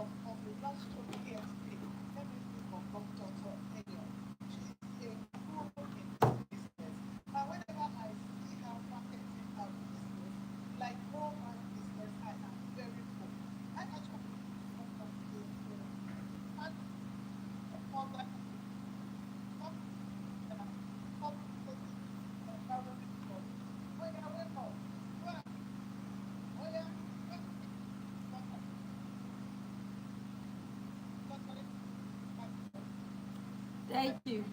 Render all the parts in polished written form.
of the last show here today. Let me think of Dr. Enyo. She's a guru in business. And whenever I see her marketing her business, like all my business, I am very full. I actually come from the and all that some some environment for when I wake up, when I Thank you.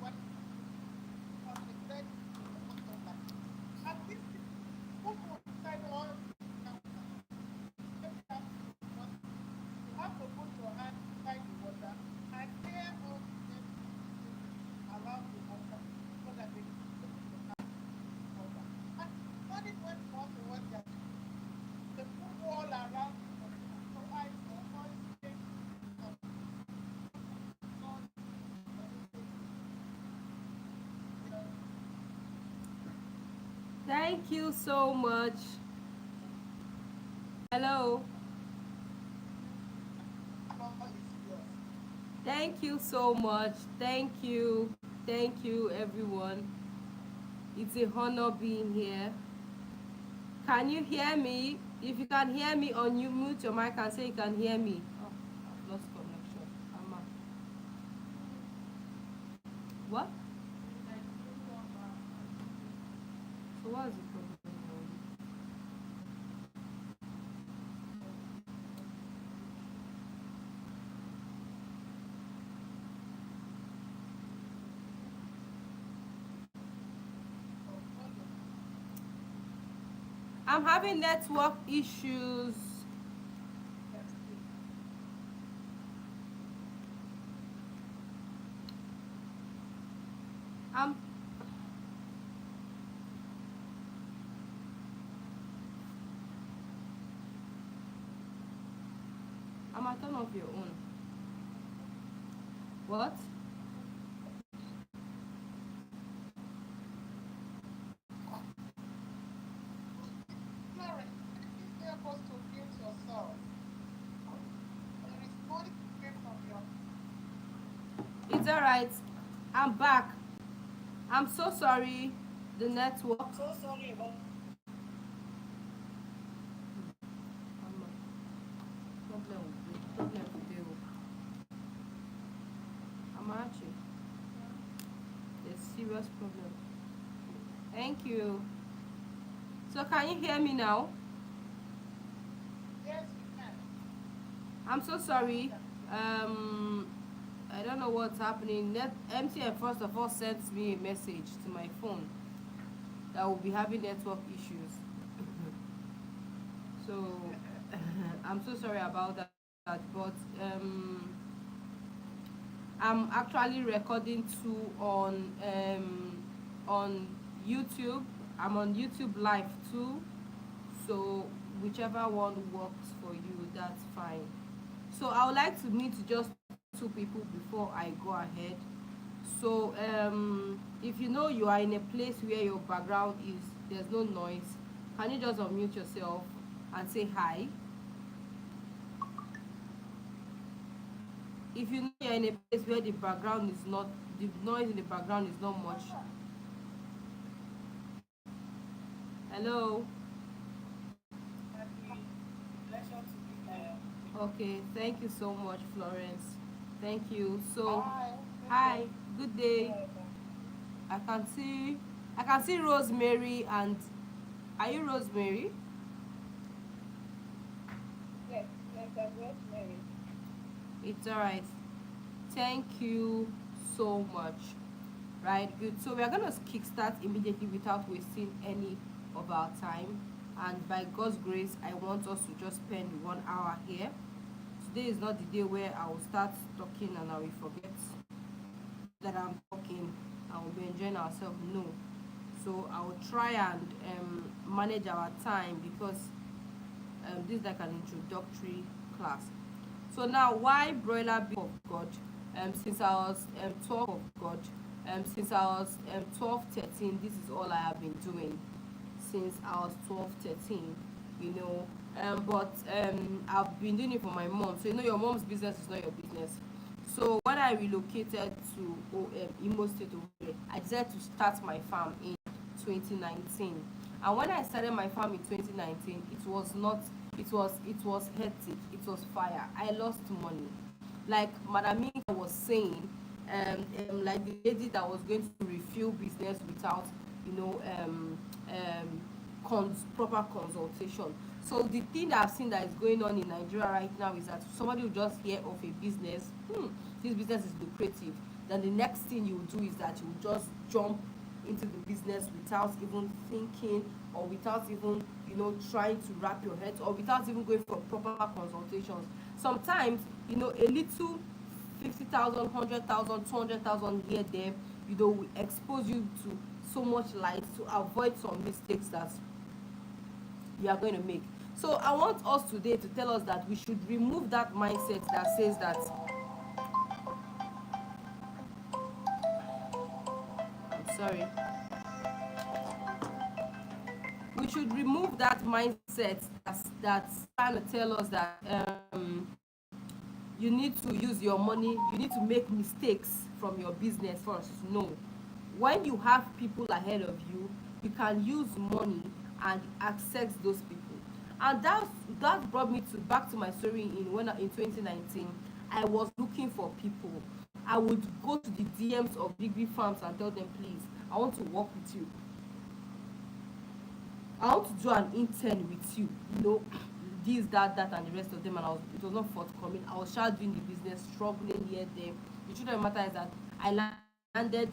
Thank you so much. Hello. Thank you so much. Thank you. Thank you, everyone. It's a honor being here. Can you hear me? If you can hear me, mute your mic and say you can hear me. Oh, I've lost connection. What? So what is the problem? I'm having network issues. I'm a turn off your own. What? It's alright. I'm back. I'm so sorry. The network. So sorry about Problem with you. I'm actually. There's serious problem. Thank you. So can you hear me now? yes, you can. I'm so sorry. I don't know what's happening. MTN first of all sent me a message to my phone that will be having network issues. So I'm so sorry about that. But I'm actually recording too on YouTube. I'm on YouTube live too. So whichever one works for you, that's fine. So I would like to meet just two people before I go ahead. So if you know you are in a place where your background is there's no noise, can you just unmute yourself and say hi? If you know you're in a place where the background is not, the noise in the background is not much. Hello. Okay, thank you so much, Florence. Thank you. So hi, good day. I can see Rosemary. And are you Rosemary? Yes, I'm Rosemary. It's alright. Thank you so much. Right, good. So we are gonna kickstart immediately without wasting any of our time. And by God's grace, I want us to just spend 1 hour here. Today is not the day where I will start talking and I will forget that I'm talking and we'll be enjoying ourselves. No. So I will try and manage our time because this is like an introductory class. So now, why broiler beef of God? Since I was 12 of God, since I was 12, 13, this is all I have been doing. Since I was 12, 13, you know, But I've been doing it for my mom. So you know, your mom's business is not your business. So when I relocated to Imo State, Owerri, I decided to start my farm in 2019. And when I started my farm in 2019, it was not, it was hectic, it was fire. I lost money. Like Madam Inka was saying, like the lady that was going to refill business without, you know, proper consultation. So the thing that I've seen that is going on in Nigeria right now is that somebody will just hear of a business, this business is lucrative. Then the next thing you will do is that you will just jump into the business without even thinking, or without even, you know, trying to wrap your head, or without even going for proper consultations. Sometimes, you know, a little 50,000, 100,000, 200,000 here there, you know, will expose you to so much light to avoid some mistakes that you are going to make. So I want us today to tell us that we should remove that mindset that says that, I'm sorry, we should remove that mindset that's trying to tell us that you need to use your money, you need to make mistakes from your business first. No. When you have people ahead of you, you can use money and access those people. And that brought me to back to my story in 2019. I was looking for people. I would go to the DMs of big farms and tell them, please, I want to work with you. I want to do an intern with you, you know, this, that, and the rest of them, and it was not forthcoming. I was sure doing the business, struggling here, there. The truth of the matter is that I landed,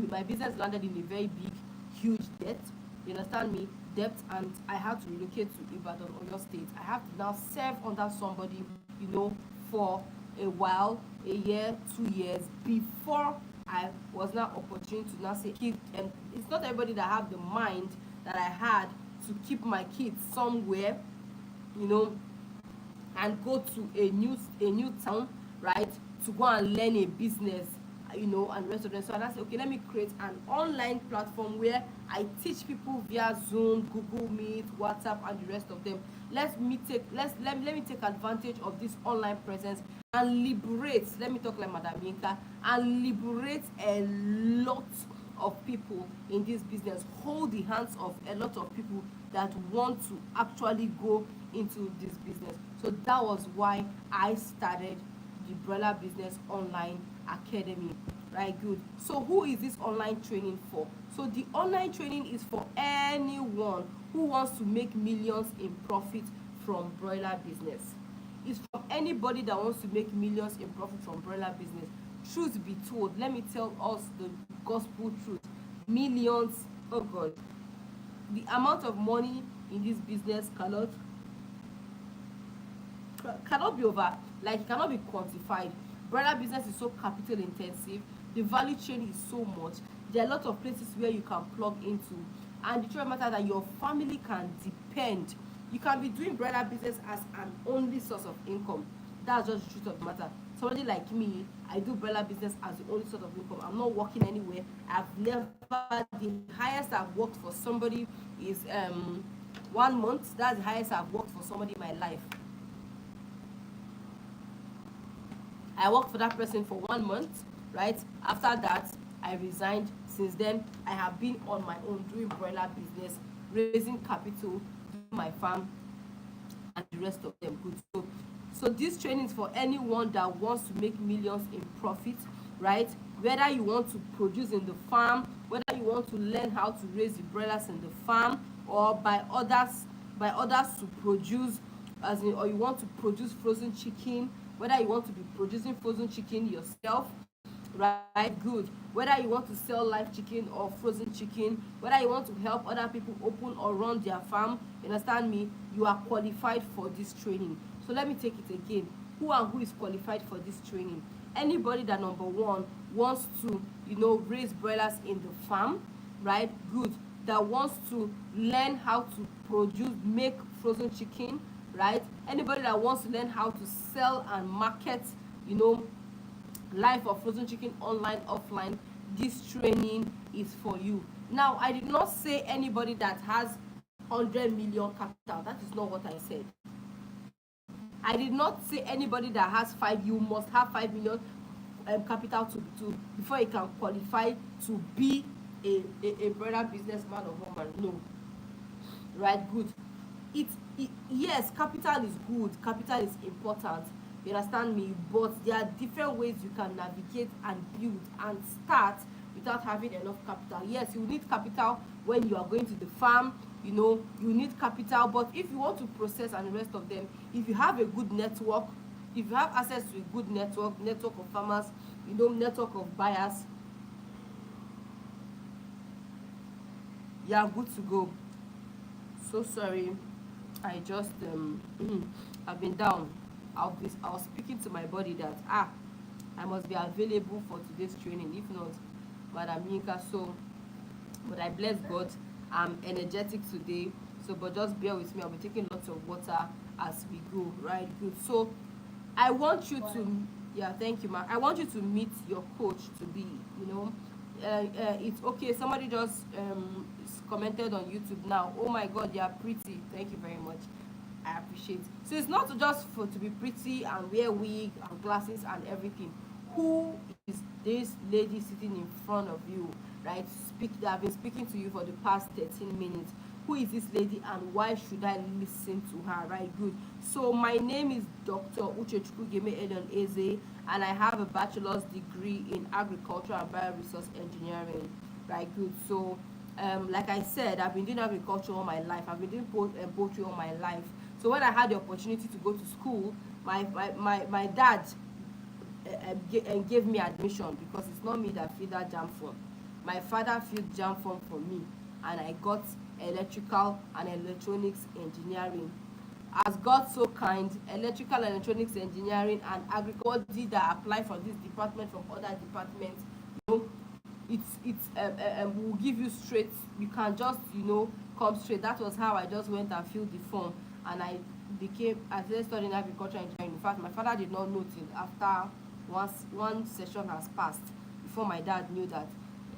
my business landed in a very big, huge debt. You understand me? Debt, and I had to relocate to Ibadan, Oyo State. I have to now serve under somebody, you know, for a while, a year, 2 years, before I was now opportune to now say, keep. And it's not everybody that have the mind that I had to keep my kids somewhere, you know, and go to a new town, right, to go and learn a business, you know, and the rest of them. So I said, okay, let me create an online platform where I teach people via Zoom, Google Meet, WhatsApp, and the rest of them. Let me take advantage of this online presence and liberate, let me talk like Madam Yinka, and liberate a lot of people in this business, hold the hands of a lot of people that want to actually go into this business. So that was why I started the Brella Business Online Academy. Right, good. So who is this online training for? So the online training is for anyone who wants to make millions in profit from broiler business. It's from anybody that wants to make millions in profit from broiler business. Truth be told, let me tell us the gospel truth. Millions, oh God, the amount of money in this business cannot be over, like, it cannot be quantified. Broiler business is so capital intensive, the value chain is so much, there are a lot of places where you can plug into, and the truth of the matter that your family can depend. You can be doing broiler business as an only source of income. That's just the truth of the matter. Somebody like me, I do broiler business as the only source of income. I'm not working anywhere. I've never, the highest I've worked for somebody is 1 month. That's the highest I've worked for somebody in my life. I worked for that person for 1 month, right? After that, I resigned. Since then, I have been on my own doing broiler business, raising capital, doing my farm, and the rest of them. Good. So this training is for anyone that wants to make millions in profit, right? Whether you want to produce in the farm, whether you want to learn how to raise the broilers in the farm, or by others to produce, as in, or you want to produce frozen chicken, whether you want to be producing frozen chicken yourself, right? Good. Whether you want to sell live chicken or frozen chicken, whether you want to help other people open or run their farm, you understand me, you are qualified for this training. So let me take it again. Who is qualified for this training? Anybody that, number one, wants to, you know, raise broilers in the farm, right? Good. That wants to learn how to make frozen chicken, right? Anybody that wants to learn how to sell and market, you know, live or frozen chicken online, offline, this training is for you. Now, I did not say anybody that has 100 million capital. That is not what I said. I did not say anybody that has five, you must have 5 million capital to before you can qualify to be a brother businessman or woman. No. Right? Good. Yes, capital is good, capital is important, you understand me, but there are different ways you can navigate and build and start without having enough capital. Yes, you need capital when you are going to the farm, you know, you need capital, but if you want to process and the rest of them, if you have a good network, if you have access to a good network of farmers, you know, network of buyers, you are good to go. So sorry, I just I've been down. I was speaking to my body that I must be available for today's training. If not, Madam Yinka. So, but I bless God. I'm energetic today. So, but just bear with me. I'll be taking lots of water as we go. Right? Good. So, I want you to, yeah, thank you, ma. I want you to meet your coach to be, you know, it's okay. Somebody just commented on YouTube now. Oh my God, you are pretty. Thank you very much. I appreciate. So it's not just for to be pretty and wear wig and glasses and everything. Who is this lady sitting in front of you, right? Speak. That I've been speaking to you for the past 13 minutes. Who is this lady and why should I listen to her? Right, good. So my name is Dr. Uchechukwu Geme Elion Eze, and I have a bachelor's degree in agriculture and bioresource engineering. Right, good. So like I said, I've been doing agriculture all my life. I've been doing poultry all my life. So when I had the opportunity to go to school, my dad gave me admission because it's not me that filled that jam form. My father filled jam form for me, and I got electrical and electronics engineering. As God so kind, electrical and electronics engineering and agriculture did that apply for this department from other departments. You know, will give you straight. You can just, you know, come straight. That was how I just went and filled the form, and I started studying agriculture engineering. In fact, my father did not know till after one session has passed before my dad knew that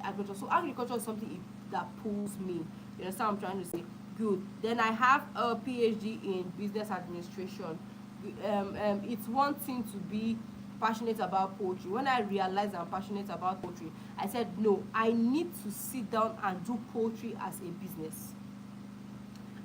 agriculture. So agriculture is something that pulls me. You understand what I'm trying to say? Good. Then I have a PhD in business administration. It's one thing to be passionate about poetry. When I realized I'm passionate about poetry, I said no, I need to sit down and do poetry as a business.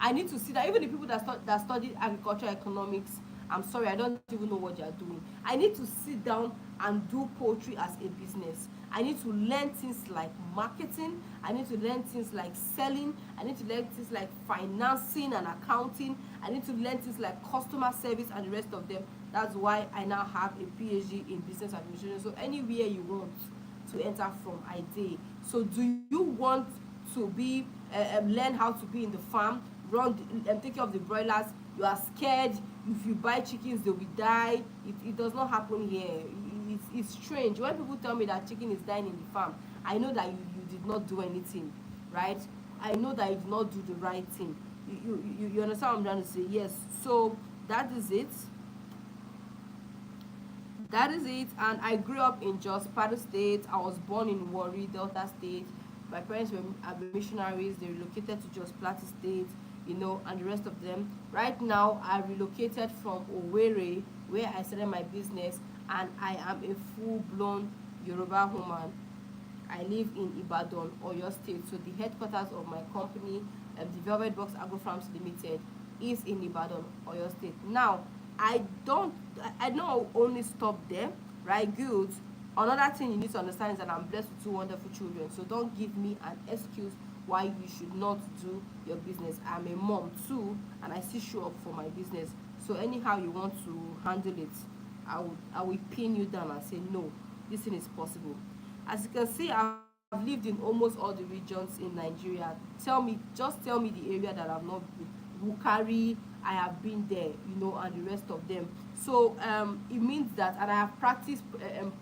I need to sit down. Even the people that studied agriculture economics, I'm sorry, I don't even know what they are doing. I need to sit down and do poetry as a business. I need to learn things like marketing. I need to learn things like selling. I need to learn things like financing and accounting. I need to learn things like customer service and the rest of them. That's why I now have a PhD in business administration. So anywhere you want to enter from, I did. So do you want to be learn how to be in the farm, take care of the broilers? You are scared. If you buy chickens, they will die. It does not happen here. It's strange when people tell me that chicken is dying in the farm. I know that you did not do anything, right? I know that you did not do the right thing. You understand what I'm trying to say? Yes. So that is it. That is it. And I grew up in Jos, Plateau State. I was born in Warri, Delta State. My parents were missionaries. They relocated to Jos, Plateau State, you know, and the rest of them. Right now, I relocated from Owerri, where I started my business, and I am a full-blown Yoruba woman. I live in Ibadan, Oyo State. So the headquarters of my company, the Velvet Box Agro Farms Limited, is in Ibadan, Oyo State. Now, I don't only stop there, right? Good. Another thing you need to understand is that I'm blessed with two wonderful children. So don't give me an excuse why you should not do your business. I'm a mom too, and I still show up for my business. So anyhow you want to handle it, I will pin you down and say no, this thing is possible. As you can see, I've lived in almost all the regions in Nigeria. Just tell me the area that I've not been. Bukari, I have been there, you know, and the rest of them. So it means that, and I have practiced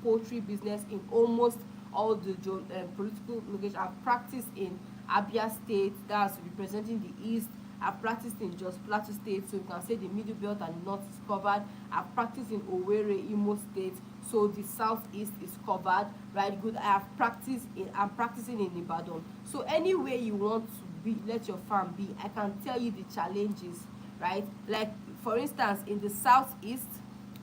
poultry business in almost all the political locations. I've practiced in Abia State, that's representing the East. I've practiced in Jos Plateau State, so you can say the Middle Belt and the North is covered. I've practiced in Owerri, Imo State, so the Southeast is covered, right? Good. I'm practicing in Ibadan. So anywhere you want to let your farm be, I can tell you the challenges, right? Like for instance, in the southeast,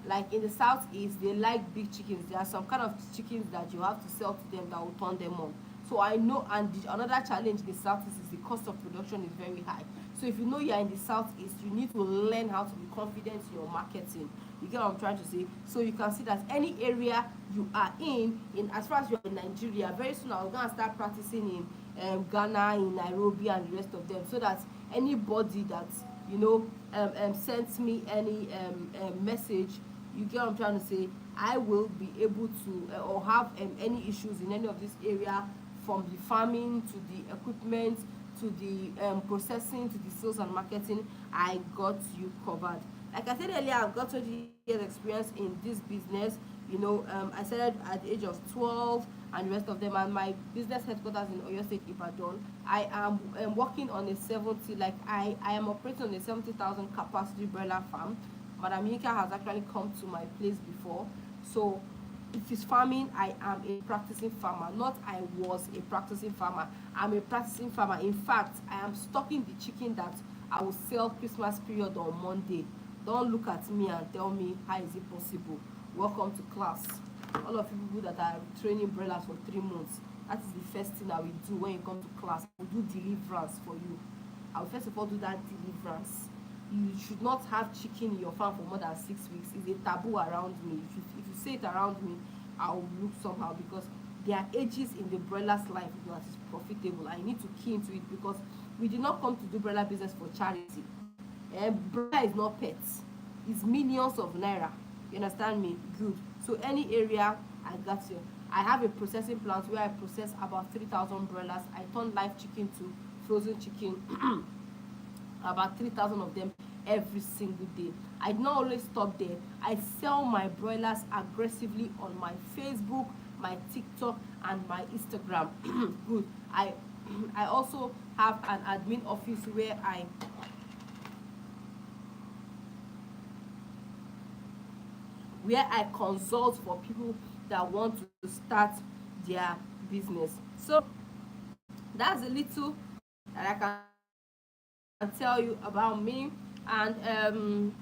they like big chickens. There are some kind of chickens that you have to sell to them that will turn them on. So I know, and another challenge in the southeast is the cost of production is very high. So if you know you're in the southeast, you need to learn how to be confident in your marketing. You get what I'm trying to say? So you can see that any area you are in as far as you're in Nigeria, very soon I'm gonna start practicing in Ghana, in Nairobi, and the rest of them, so that anybody that sends me any message, you get what I'm trying to say, I will be able to or have any issues in any of this area, from the farming to the equipment to the processing to the sales and marketing. I got you covered. Like I said earlier, I've got 20 years experience in this business. I started at the age of 12 and the rest of them, and my business headquarters in Oyo State, Ibadan. I am working on a 70, like I am operating on a 70,000 capacity broiler farm. Madam Yinka has actually come to my place before. So if it's farming, I am a practicing farmer. Not I was a practicing farmer. I'm a practicing farmer. In fact, I am stocking the chicken that I will sell Christmas period on Monday. Don't look at me and tell me how is it possible. Welcome to class. All of you people that are training broilers for 3 months, that is the first thing I will do when you come to class. I will do deliverance for you. I will first of all do that deliverance. You should not have chicken in your farm for more than 6 weeks. It's a taboo around me. If you say it around me, I'll look somehow, because there are ages in the broiler's life that is profitable. I need to key into it, because we did not come to do broiler business for charity. Broiler is not pets. It's millions of naira. You understand me? Good. So any area, I got you. I have a processing plant where I process about 3,000 broilers. I turn live chicken to frozen chicken. About 3,000 of them every single day. I do not always stop there. I sell my broilers aggressively on my Facebook, my TikTok, and my Instagram. Good. I also have an admin office where I consult for people that want to start their business. So that's a little that I can tell you about me. And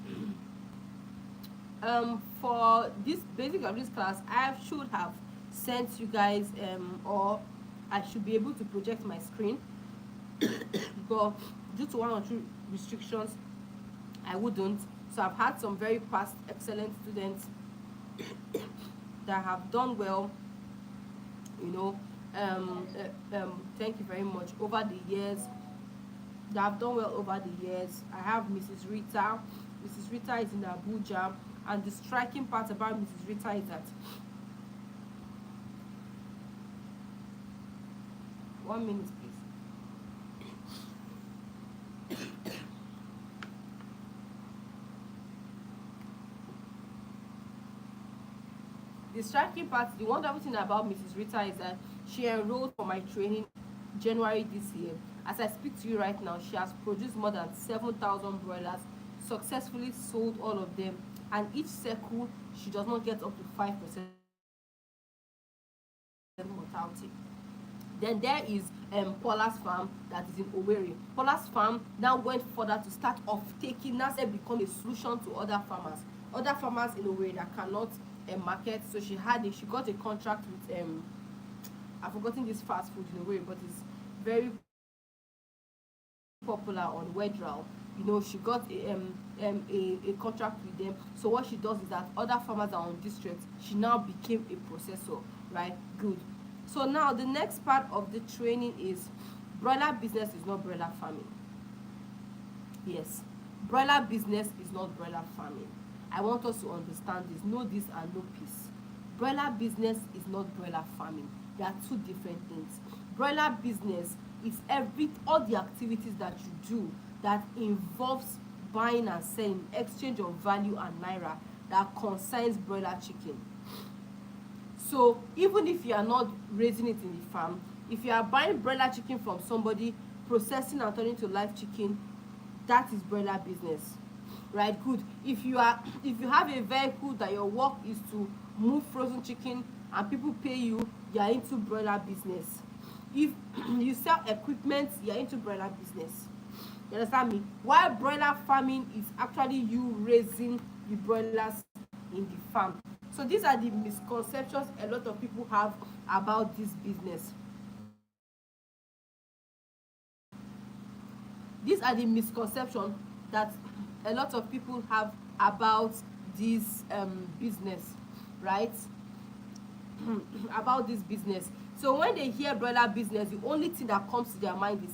for this basic of this class, I should have sent you guys or I should be able to project my screen, but due to 1 or 2 restrictions, I wouldn't. So I've had some very past excellent students that have done well, you know thank you very much, over the years, that have done well over the years. I have Mrs. Rita. Mrs. Rita is in Abuja, and the striking part about Mrs. Rita is that 1 minute, please. The striking part, the wonderful thing about Mrs. Rita is that she enrolled for my training January this year. As I speak to you right now, she has produced more than 7,000 broilers, successfully sold all of them, and each cycle she does not get up to 5% mortality. Then there is Paula's farm that is in Owerri. Paula's farm now went further to start off taking, now said become a solution to other farmers in Owerri that cannot market. So she got a contract with I've forgotten this fast food in Owerri, but it's very popular on Wedral. She got a contract with them. So what she does is that other farmers are on district, she now became a processor, right? Good. So now the next part of the training is broiler business is not broiler farming. Yes, broiler business is not broiler farming. I want us to understand this. Know this and know peace. Broiler business is not broiler farming. They are 2 different things. Broiler business is all the activities that you do that involves buying and selling, exchange of value and naira, that concerns broiler chicken. So even if you are not raising it in the farm, if you are buying broiler chicken from somebody, processing and turning to live chicken, that is broiler business, right? Good. If you have a vehicle that your work is to move frozen chicken and people pay you, you are into broiler business. If you sell equipment, you're into broiler business. You understand me? While broiler farming is actually you raising the broilers in the farm. So these are the misconceptions a lot of people have about this business. These are the misconceptions that a lot of people have about this business, right? About this business. So when they hear broiler business, the only thing that comes to their mind is,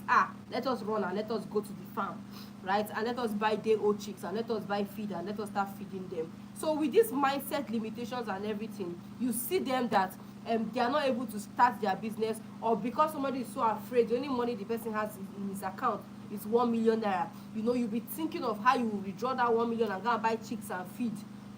let us run and let us go to the farm, right? And let us buy day old chicks and let us buy feed and let us start feeding them. So with this mindset limitations and everything, you see them that they are not able to start their business, or because somebody is so afraid, the only money the person has in his account is 1 million naira. You know, you'll be thinking of how you will withdraw that 1 million and go and buy chicks and feed.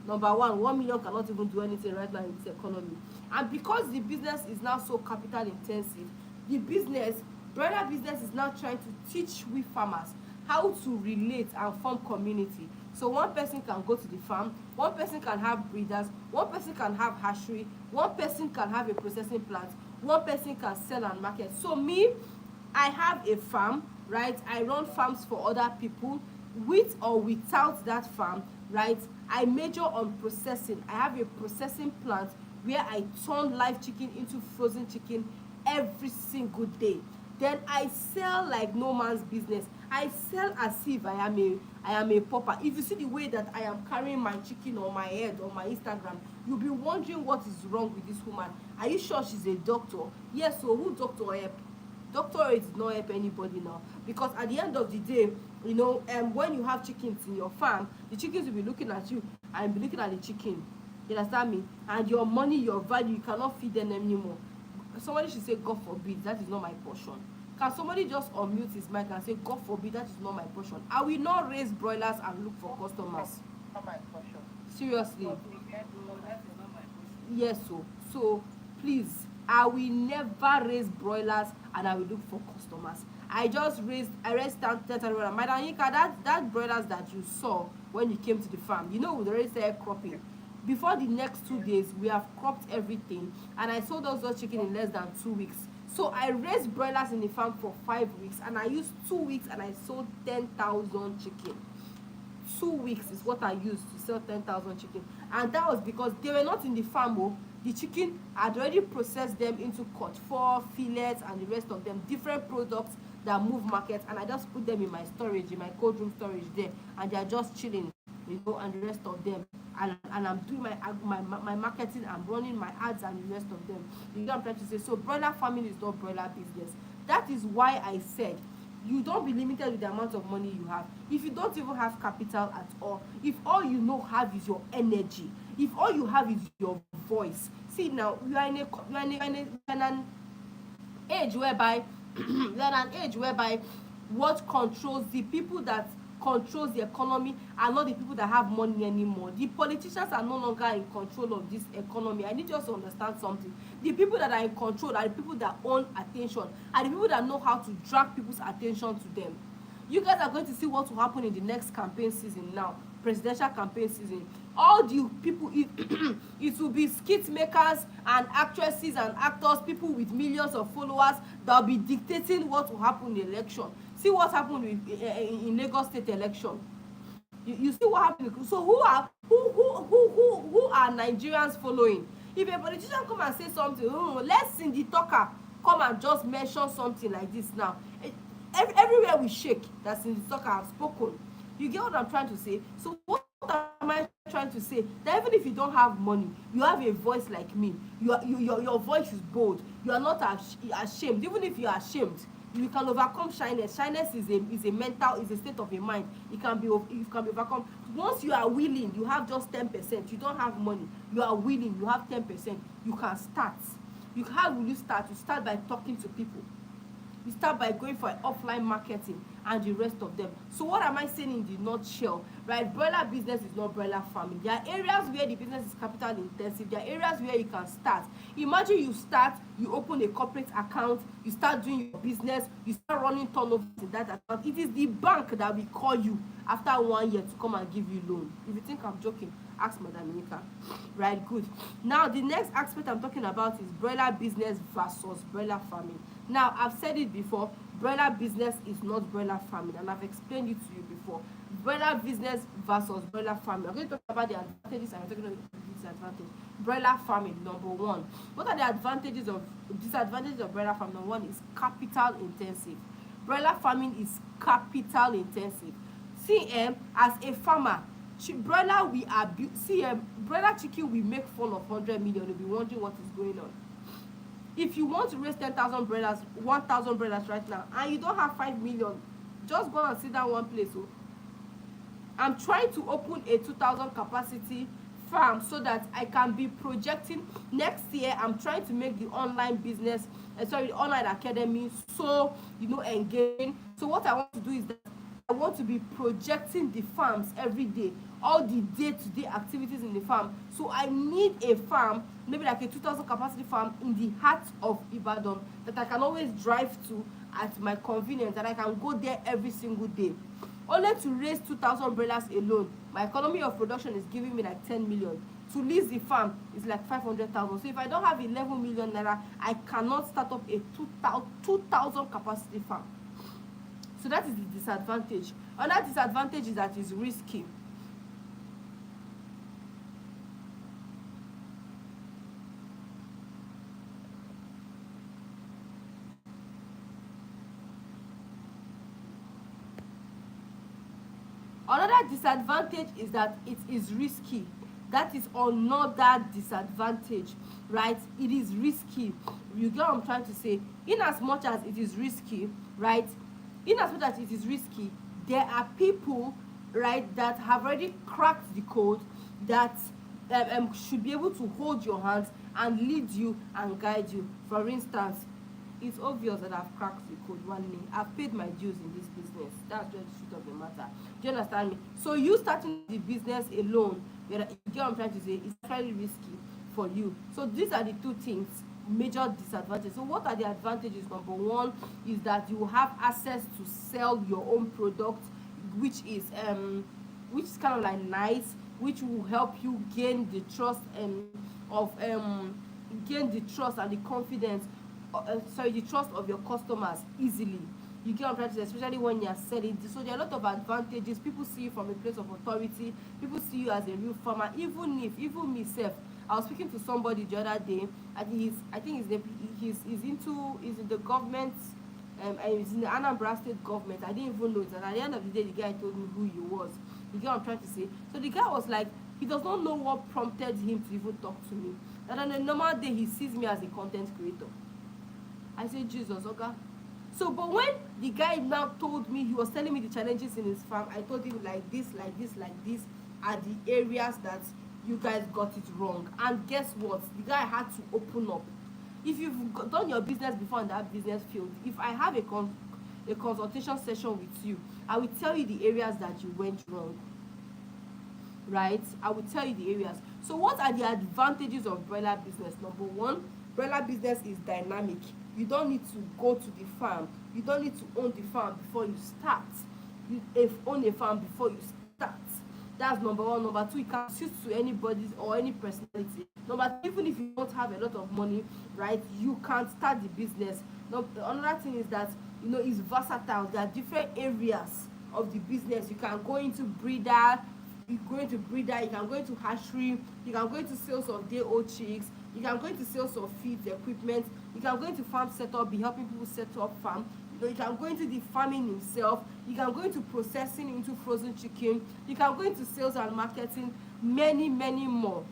Number one, 1 million cannot even do anything right now in this economy. And because the business is now so capital intensive, the business, broiler business, is now trying to teach we farmers how to relate and form community. So one person can go to the farm, one person can have breeders, one person can have hatchery, one person can have a processing plant, one person can sell and market. So me, I have a farm, right? I run farms for other people. With or without that farm, right? I major on processing. I have a processing plant where I turn live chicken into frozen chicken every single day. Then I sell like no man's business. I sell as if I am a pauper. If you see the way that I am carrying my chicken on my head on my Instagram, you'll be wondering what is wrong with this woman. Are you sure she's a doctor? Yes. So who doctor help? Doctorate did not help anybody now, because at the end of the day, you know, when you have chickens in your farm, the chickens will be looking at you and be looking at the chicken. You understand me? And your money, your value, you cannot feed them anymore. Somebody should say, God forbid, that is not my portion. Can somebody just unmute his mic and say, God forbid, that is not my portion? I will not raise broilers and look for customers. Not my portion. Seriously. God forbid, no, that is not my portion. Yes. So please, I will never raise broilers and I will look for customers. I raised 10,000 broilers. Madam Yinka, that broilers that you saw when you came to the farm, you know, we already started cropping. Before the next 2 days, we have cropped everything, and I sold those chicken in less than 2 weeks. So I raised broilers in the farm for 5 weeks, and I used 2 weeks and I sold 10,000 chicken. 2 weeks is what I used to sell 10,000 chicken, and that was because they were not in the farm. The chicken had already processed them into cut for fillets and the rest of them, different products that move markets, and I just put them in my storage, in my cold room storage there, and they are just chilling, you know, and the rest of them. And I'm doing my marketing, I'm running my ads and the rest of them. You know what I'm trying to say? So broiler farming is not broiler business. That is why I said you don't be limited with the amount of money you have. If you don't even have capital at all, if all you know have is your energy, if all you have is your voice. See, now you are in an age whereby we are an age whereby what controls the people that controls the economy are not the people that have money anymore. The politicians are no longer in control of this economy. I need you to understand something. The people that are in control are the people that own attention, are the people that know how to drag people's attention to them. You guys are going to see what will happen in the next campaign season now, presidential campaign season. All the people, it will be skit makers and actresses and actors, people with millions of followers, that will be dictating what will happen in the election. See what happened in Lagos State election. You see what happened. So who are Nigerians following? If a politician come and say something, let's Cindy Tucker come and just mention something like this now. Everywhere we shake that Cindy Tucker have spoken. You get what I'm trying to say? So what am I trying to say? That even if you don't have money, you have a voice like me. Your voice is bold. You are not ashamed. Even if you are ashamed, you can overcome shyness. Shyness is a state of a mind. It can be overcome. Once you are willing, you have just 10%. You don't have money. You are willing, you have 10%. You can start. How will you start? You start by talking to people. You start by going for offline marketing and the rest of them. So what am I saying in the nutshell? Right, broiler business is not broiler farming. There are areas where the business is capital intensive. There are areas where you can start. Imagine you start, you open a corporate account, you start doing your business, you start running turnovers in that account. It is the bank that will call you after 1 year to come and give you loan. If you think I'm joking, Ask Madam Monica. Right, good. Now the next aspect I'm talking about is broiler business versus broiler farming. Now I've said it before, broiler business is not broiler farming, and I've explained it to you before. Broiler business versus broiler farming. I'm going to talk about the advantages and I'm talking about the disadvantages. Broiler farming, number one. What are the disadvantages of broiler farming? Number one is capital intensive. Broiler farming is capital intensive. See, as a farmer, broiler we are broiler chicken we make fun of 100 million. You'll be wondering what is going on. If you want to raise 10,000 broilers, 1,000 broilers right now, and you don't have 5 million, just go and sit down one place. So I'm trying to open a 2,000 capacity farm so that I can be projecting next year. I'm trying to make the online business, the online academy, so engaging. So what I want to do is that I want to be projecting the farms every day, all the day-to-day activities in the farm. So I need a farm, maybe like a 2,000 capacity farm in the heart of Ibadan that I can always drive to at my convenience, and I can go there every single day. Only to raise 2,000 broilers alone, my economy of production is giving me like 10 million. To lease the farm is like 500,000. So if I don't have 11 million naira, I cannot start up a 2,000 capacity farm. So that is the disadvantage. Another disadvantage is that it's risky. Another disadvantage is that it is risky. That is another disadvantage, right? It is risky. You get what I'm trying to say? In as much as it is risky, right? In as much as it is risky, there are people, right, that have already cracked the code that should be able to hold your hands and lead you and guide you. For instance, it's obvious that I've cracked the code one day. I've paid my dues in this business. That's just the truth of the matter. Do you understand me? So you starting the business alone, you get what I'm trying to say, it's very risky for you. So these are the two things, major disadvantages. So what are the advantages? Number one is that you have access to sell your own product, which is kind of like nice, which will help you gain the trust and the confidence, the trust of your customers easily. You get what I'm trying to say, especially when you're selling. So there are a lot of advantages. People see you from a place of authority. People see you as a real farmer. Even myself, I was speaking to somebody the other day, and he's in the government, and he's in the Anambra State government. I didn't even know it, and at the end of the day, the guy told me who he was. You get what I'm trying to say? So the guy was like, he does not know what prompted him to even talk to me. And on a normal day, he sees me as a content creator. I said, Jesus, okay. So, but when the guy now told me, he was telling me the challenges in his farm, I told him like this are the areas that you guys got it wrong. And guess what? The guy had to open up. If you've done your business before in that business field, if I have a consultation session with you, I will tell you the areas that you went wrong. Right? I will tell you the areas. So what are the advantages of broiler business? Number one, broiler business is dynamic. You don't need to go to the farm. You don't need to own the farm before you start. You own a farm before you start. That's number one. Number two, you can suit to anybody or any personality. Number three, even if you don't have a lot of money, right, you can start the business. Another thing is that it's versatile. There are different areas of the business. You can go into breeder. You can go into hatchery, you can go into sales of day-old chicks, you can go into sales of feeds, equipment, you can go into farm setup, be helping people set up farm, you can go into the farming himself, you can go into processing into frozen chicken, you can go into sales and marketing, many more.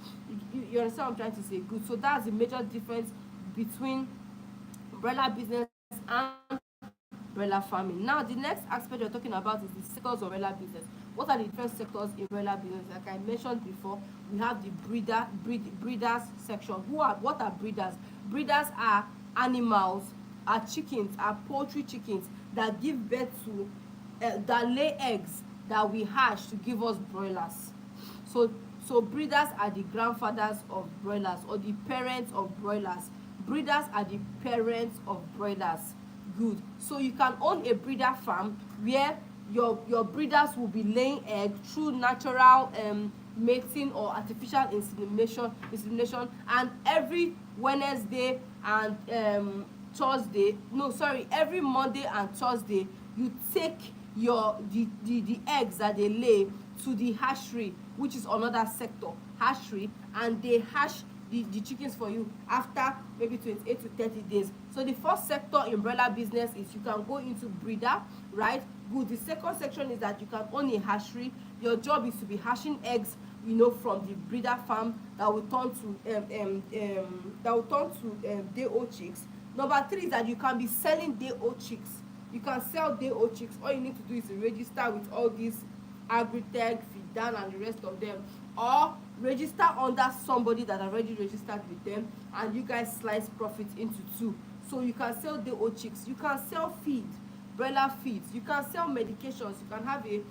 You understand what I'm trying to say? Good. So that's the major difference between broiler business and broiler farming. Now the next aspect we're talking about is the sectors of broiler business. What are the different sectors in broiler business? Like I mentioned before, we have the breeders section. What are breeders? Breeders are animals, are chickens, are poultry chickens that give birth to that lay eggs that we hatch to give us broilers. So breeders are the grandfathers of broilers, or the parents of broilers. Breeders are the parents of broilers. Good. So you can own a breeder farm where your breeders will be laying egg through natural mating or artificial insemination, and every Wednesday and Thursday, no sorry, every Monday and Thursday you take the eggs that they lay to the hatchery, which is another sector, hatchery, and they hatch the chickens for you after maybe 28 to 30 days. So the first sector in broiler business is you can go into breeder, right? Good. The second section is that you can own a hatchery. Your job is to be hatching eggs, from the breeder farm that will turn to day old chicks. Number three is that you can be selling day old chicks. You can sell day old chicks. All you need to do is to register with all these Agritech, Fidan, and the rest of them, or register under somebody that already registered with them, and you guys slice profit into two. So you can sell day old chicks, you can sell feed, broiler feeds, you can sell medications, you can have a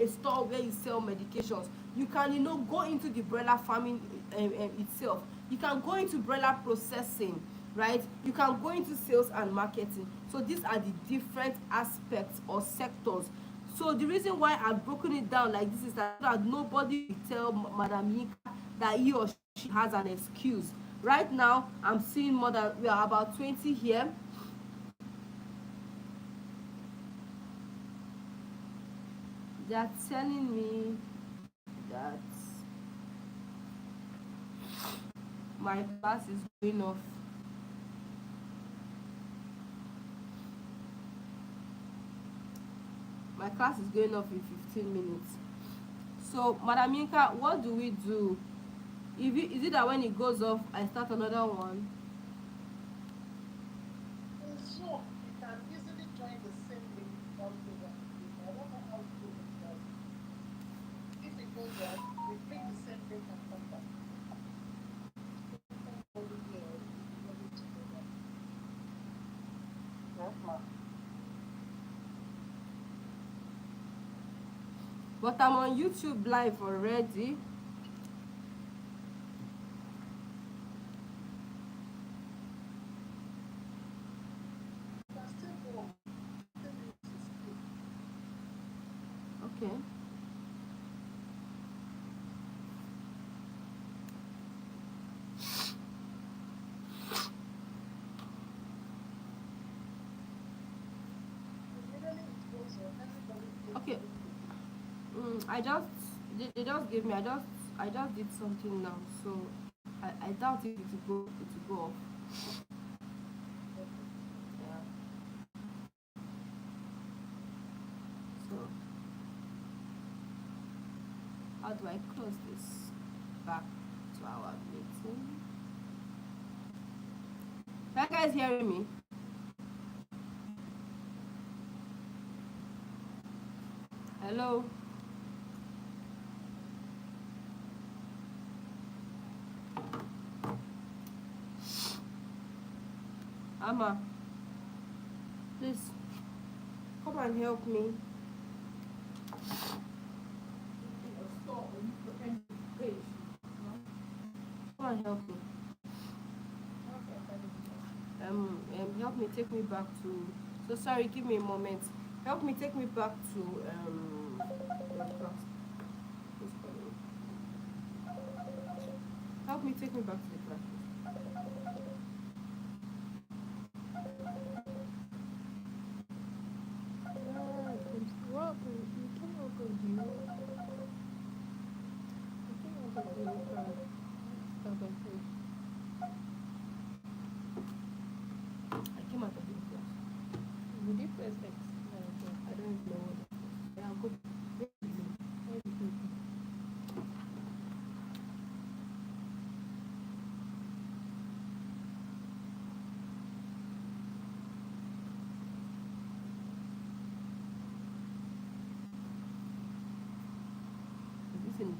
store where you sell medications. You can go into the broiler farming itself. You can go into broiler processing, right? You can go into sales and marketing. So these are the different aspects or sectors. So the reason why I've broken it down like this is that nobody will tell Madam Yinka that he or she has an excuse. Right now, I'm seeing we are about 20 here. They are telling me that my class is going off. My class is going off in 15 minutes. So, Madam Yinka, what do we do? Is it that when it goes off, I start another one? In Zoom, you can easily join the same link without going. I don't know how to do it. If it goes off, we click the same link and come back. But I'm on YouTube live already. Okay. Okay. They just gave me. I just did something now, so I doubt it will go off. Yeah. So how do I close this back to our meeting? Are you guys hearing me? Hello? Amma, please come and help me. Come and help me. Help me take me back to. So sorry, give me a moment. Help me take me back to your class. Help me take me back to the class. I came out of the class. Would you press X? I don't even know what it is. Yeah, go. Isn't it?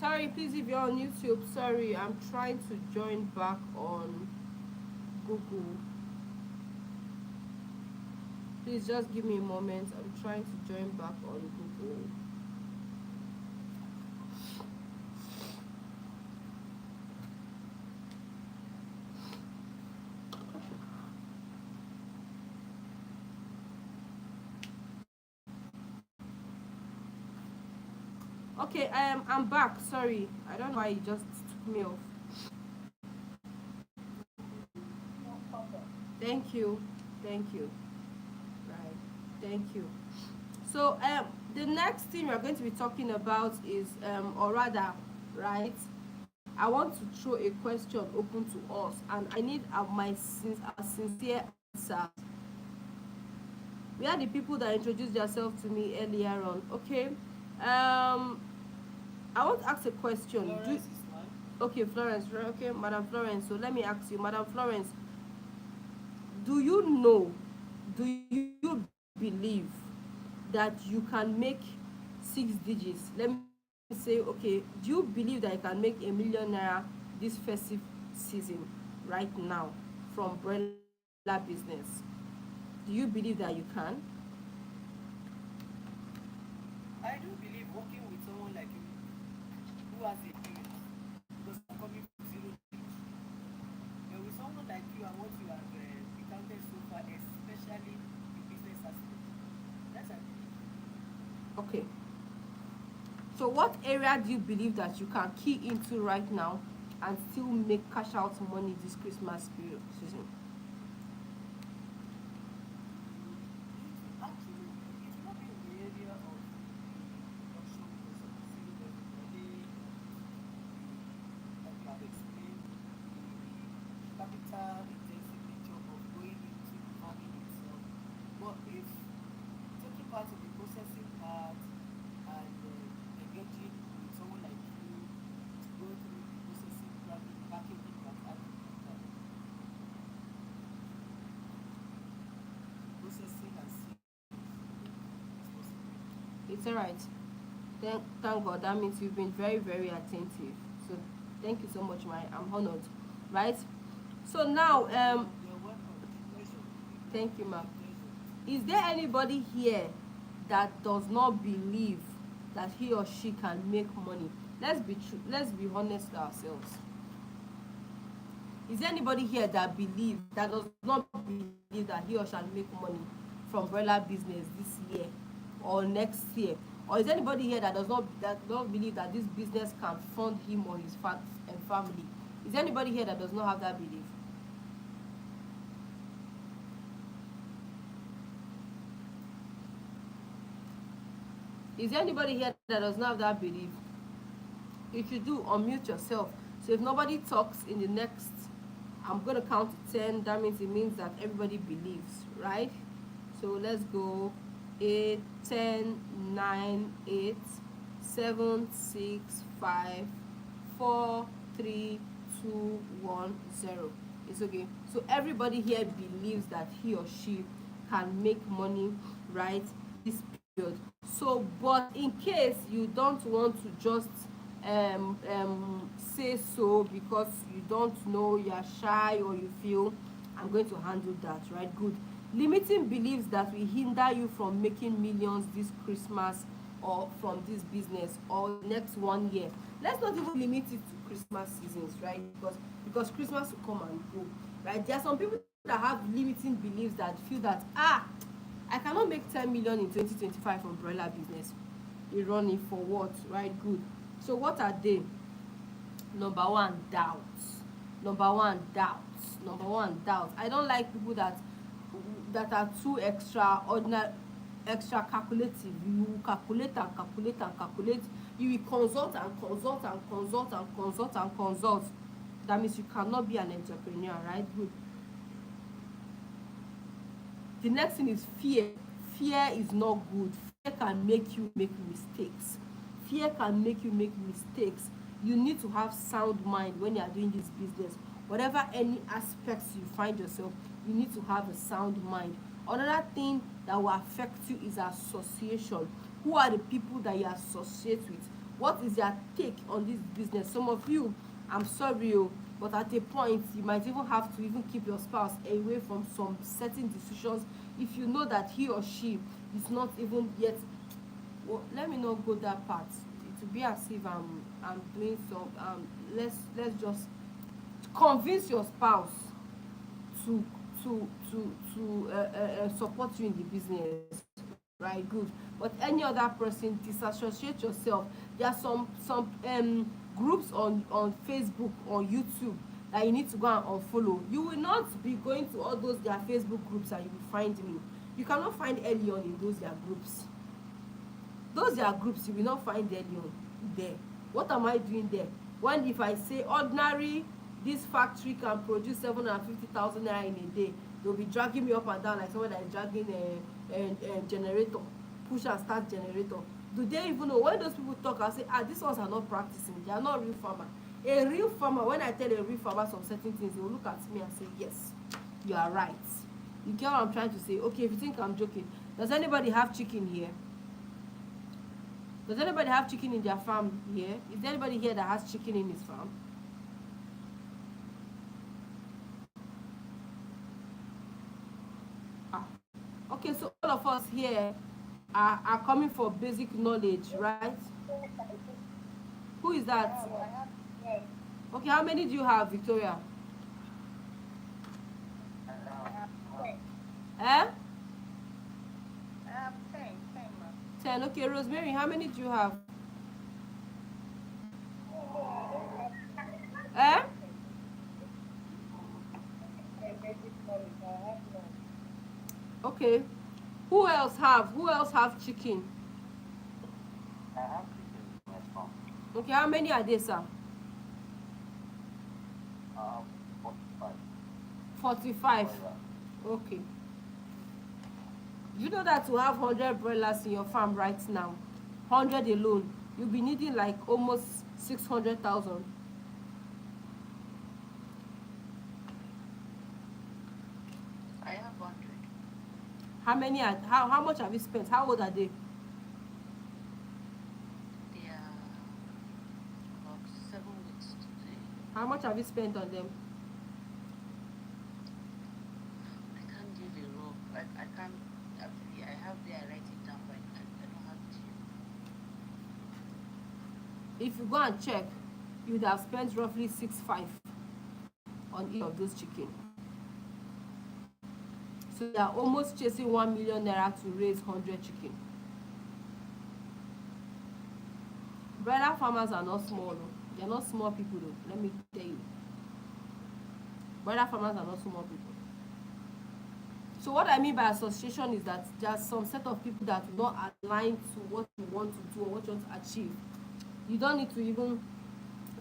Sorry, please, if you're on YouTube, sorry, I'm trying to join back on Google. Please just give me a moment. I'm trying to join back on Google. Okay, I'm back. Sorry, I don't know why it just took me off. No problem. Thank you, thank you. Right, thank you. So the next thing we're going to be talking about is or rather, right? I want to throw a question open to us, and I need our sincere answer. We are the people that introduced themselves to me earlier on. Okay, I want to ask a question. Florence is mine. Okay, Florence. Right, okay, Madam Florence. So let me ask you, Madam Florence, do you know? Do you believe that you can make 6 digits? Let me say, okay, do you believe that you can make a 1 million naira this festive season right now from umbrella business? Do you believe that you can? I do believe working with someone like you who has experience because I'm coming from zero knowledge. But with someone like you and what you have recounted so far, especially the business aspect, that's I believe. Okay. So what area do you believe that you can key into right now and still make cash out money this Christmas period season? Actually, it will not be in the area of production because of the civil level, but like you have explained, the capital intensive nature of going into farming itself. But if taking part in the processing part and engaging with someone like you to go through the processing, probably packaging part, I think processing and sealing is possible. It's alright. Thank God. That means you've been very, very attentive. So thank you so much, I'm honored. Right? So now, You're welcome. The pleasure. thank you, The ma'am. pleasure. Is there anybody here that does not believe that he or she can make money? Let's be true. Let's be honest to ourselves. Is there anybody here that does not believe that he or she can make money from umbrella business this year or next year? Or is there anybody here that does not believe that this business can fund him or his family? Is there anybody here that does not have that belief? Is there anybody here that does not have that belief? If you do, unmute yourself. So if nobody talks in the next, I'm going to count to 10. That means it means that everybody believes, right? So let's go. 8, 10, 9, 8, 7, 6, 5, 4, 3, 2, 1, 0. It's okay. So everybody here believes that he or she can make money, right, this period. So, but in case you don't want to just say so because you don't know, you're shy, or you feel I'm going to handle that, right? Good. Limiting beliefs that will hinder you from making millions this Christmas or from this business or the next 1 year. Let's not even limit it to Christmas seasons, right? Because Christmas will come and go, right? There are some people that have limiting beliefs that feel that I cannot make 10 million in 2025 from umbrella business. We run it for what, right? Good. So what are they? Number one, doubts. Number one, doubts. Number one, doubts. I don't like people that are too extraordinary, extra calculative. You calculate and calculate and calculate. You will consult and consult and consult and consult and consult. That means you cannot be an entrepreneur, right? Good. The next thing is fear. Fear is not good. Fear can make you make mistakes. Fear can make you make mistakes. You need to have sound mind when you are doing this business. Whatever any aspects you find yourself, you need to have a sound mind. Another thing that will affect you is association. Who are the people that you associate with? what is their take on this business. Some of you, I'm sorry, but at a point you might even have to even keep your spouse away from some certain decisions if you know that he or she is not even yet. Well, let me not go that part. It will be as if I'm doing some let's just convince your spouse to support you in the business, right? Good. But any other person, disassociate yourself. There are some groups on Facebook or YouTube that you need to go and unfollow. You will not be going to all those their Facebook groups and you will find me. You cannot find Elion in those their groups. Those their groups you will not find Elion there. What am I doing there? When if I say ordinary, this factory can produce 750,000 naira in a day, they'll be dragging me up and down like someone that is dragging a generator, push and start generator. Do they even know? When those people talk, I say, these ones are not practicing, they are not real farmer. A real farmer, when I tell a real farmer some certain things, they will look at me and say, yes, you are right. You get what I'm trying to say? Okay, if you think I'm joking, does anybody have chicken here? Does anybody have chicken in their farm here? Is there anybody here that has chicken in his farm? Okay, so all of us here are coming for basic knowledge, right? Who is that? Okay, how many do you have, Victoria? Eh? 10. Okay, Rosemary, how many do you have? Eh? Okay. Who else have chicken? I have chicken in my farm. Okay, how many are there, sir? 45. 45. Okay. You know that to have 100 broilers in your farm right now, 100 alone, you'll be needing like almost 600,000. I have 100. How much have you spent? How old are they? They are about 7 weeks today. How much have you spent on them? I can't give a rope. I can't actually. I have there. I write it down, but I don't have it here. If you go and check, you would have spent roughly 6.5 on each of those chicken. So they are almost chasing 1 million naira to raise 100 chicken. Broiler farmers are not small though. They are not small people though. Let me tell you. Broiler farmers are not small people. So what I mean by association is that there are some set of people that do not align to what you want to do or what you want to achieve. You don't need to even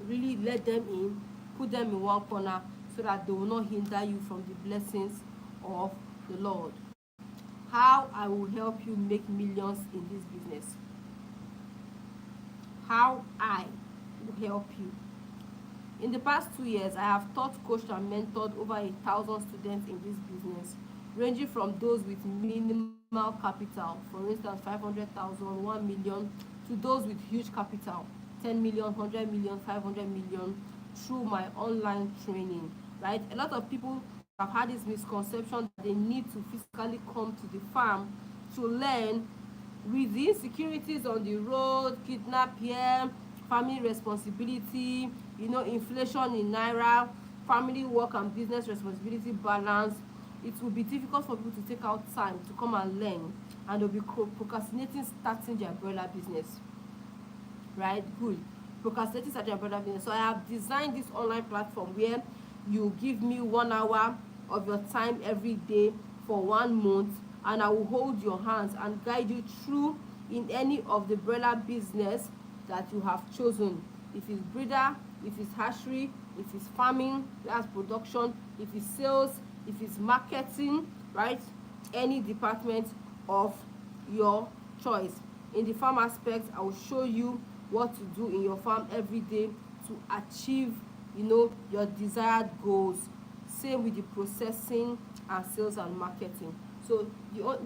really let them in, put them in one corner so that they will not hinder you from the blessings of the Lord. How I will help you make millions in this business. How I will help you. In the past 2 years, I have taught, coached, and mentored over 1,000 students in this business, ranging from those with minimal capital, for instance 500,000, 1 million, to those with huge capital, 10 million, 100 million, 500 million, through my online training, right? A lot of people have had this misconception that they need to physically come to the farm to learn. With the insecurities on the road, kidnap here, family responsibility, inflation in naira, family work and business responsibility balance, it will be difficult for people to take out time to come and learn, and they'll be procrastinating starting their broiler business. Right? Good. Procrastinating starting their broiler business. So I have designed this online platform where you give me 1 hour of your time every day for 1 month, and I will hold your hands and guide you through in any of the broiler business that you have chosen. If it's breeder, if it's hatchery, if it's farming, that's production, if it's sales, if it's marketing, right? Any department of your choice. In the farm aspect, I will show you what to do in your farm every day to achieve your desired goals. Same with the processing and sales and marketing. So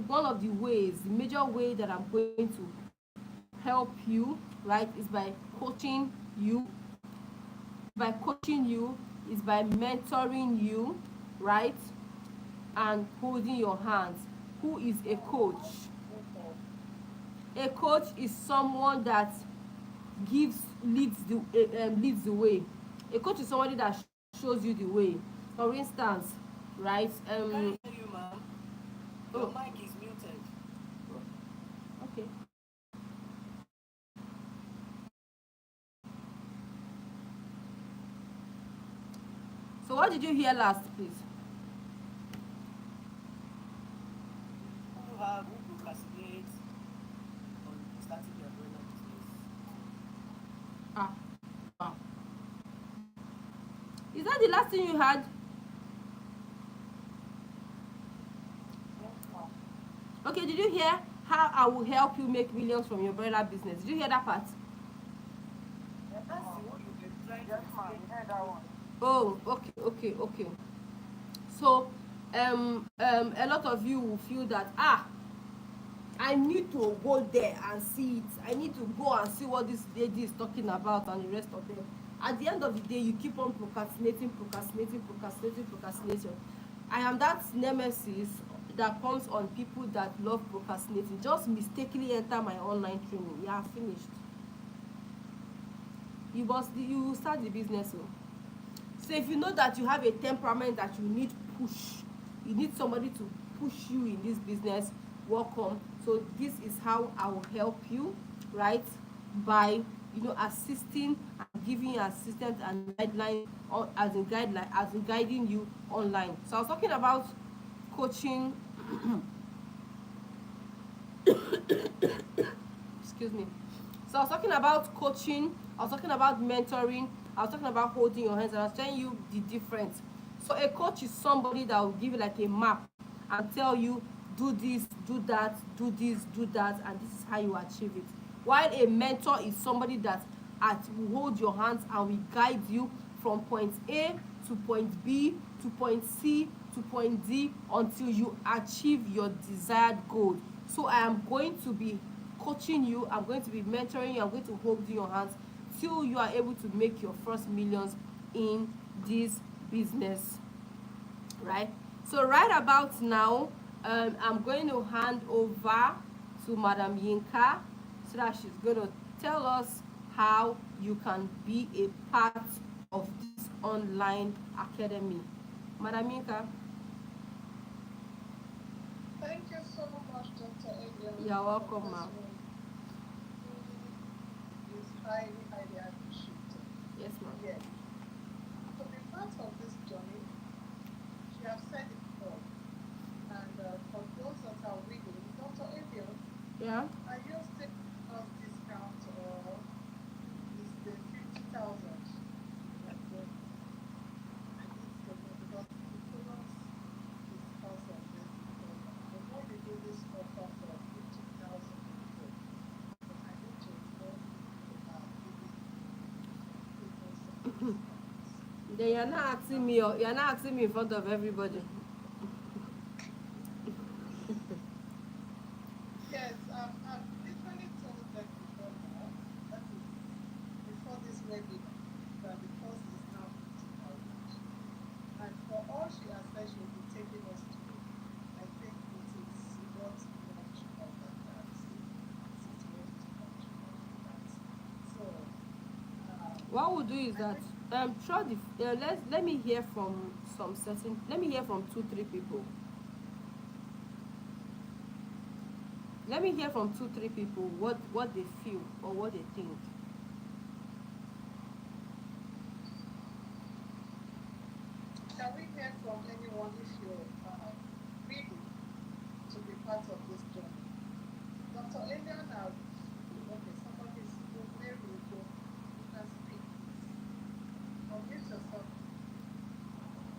one of the ways, the major way that I'm going to help you right? It's by coaching you, is by mentoring you, right? And holding your hands. Who is a coach? A coach is someone that leads the way. A coach is somebody that shows you the way. For instance, right? We can't hear you, ma'am. Your Oh, mic is muted. okay. So what did you hear last, please? Who procrastinate on starting their umbrella business? Ah, wow. Is that the last thing you had? Okay, did you hear how I will help you make millions from your umbrella business? Did you hear that part? That's the one you've been trying to explain to the process. Oh, okay. So, a lot of you will feel that I need to go there and see it. I need to go and see what this lady is talking about and the rest of them. At the end of the day, you keep on procrastinating. I am that nemesis that comes on people that love procrastinating. Just mistakenly enter my online training. You are finished. You will start the business. So if you know that you have a temperament that you need push, you need somebody to push you in this business, welcome. So this is how I will help you, right? By assisting and giving you assistance and guidelines, or as in guiding you online. So I was talking about coaching. Excuse me. So I was talking about coaching, I was talking about mentoring, I was talking about holding your hands, and I was telling you the difference. So a coach is somebody that will give you like a map and tell you, do this, do that, do this, do that, and this is how you achieve it. While a mentor is somebody that will hold your hands and will guide you from point A to point B to point C to point D until you achieve your desired goal. So I am going to be coaching you, I'm going to be mentoring you, I'm going to hold your hands till you are able to make your first millions in this business, right? So right about now, I'm going to hand over to Madam Yinka so that she's going to tell us how you can be a part of this online academy. Madam Yinka. Thank you so much, Dr. Elion, You're for welcome, this ma'am. one. Really is highly, highly appreciated. Yes, ma'am. Yes. To be part of this journey, she has said it before. And for those that are willing, Dr. Elion, Yeah. are you still on discount or is the 50,000? Like I need to know because we couldn't discuss on this because I know you do this offer for 50,000 people, but I need to know if you are giving people some discounts. Then you're not asking me in front of everybody. Yes, I've literally told them before now, that is before this webinar, that the cost is now 50,000. And for all she has said she will be taking us through, I think it is not much more than that. It is way too much more than that. So, What we'll do is I that think, try let me hear from let me hear from 2-3 people. Let me hear from 2-3 people what they feel or what they think. can we hear from anyone if you're ready to be part of this journey? Dr. Elian, okay, somebody is where we go. You can speak, please. Unmute yourself.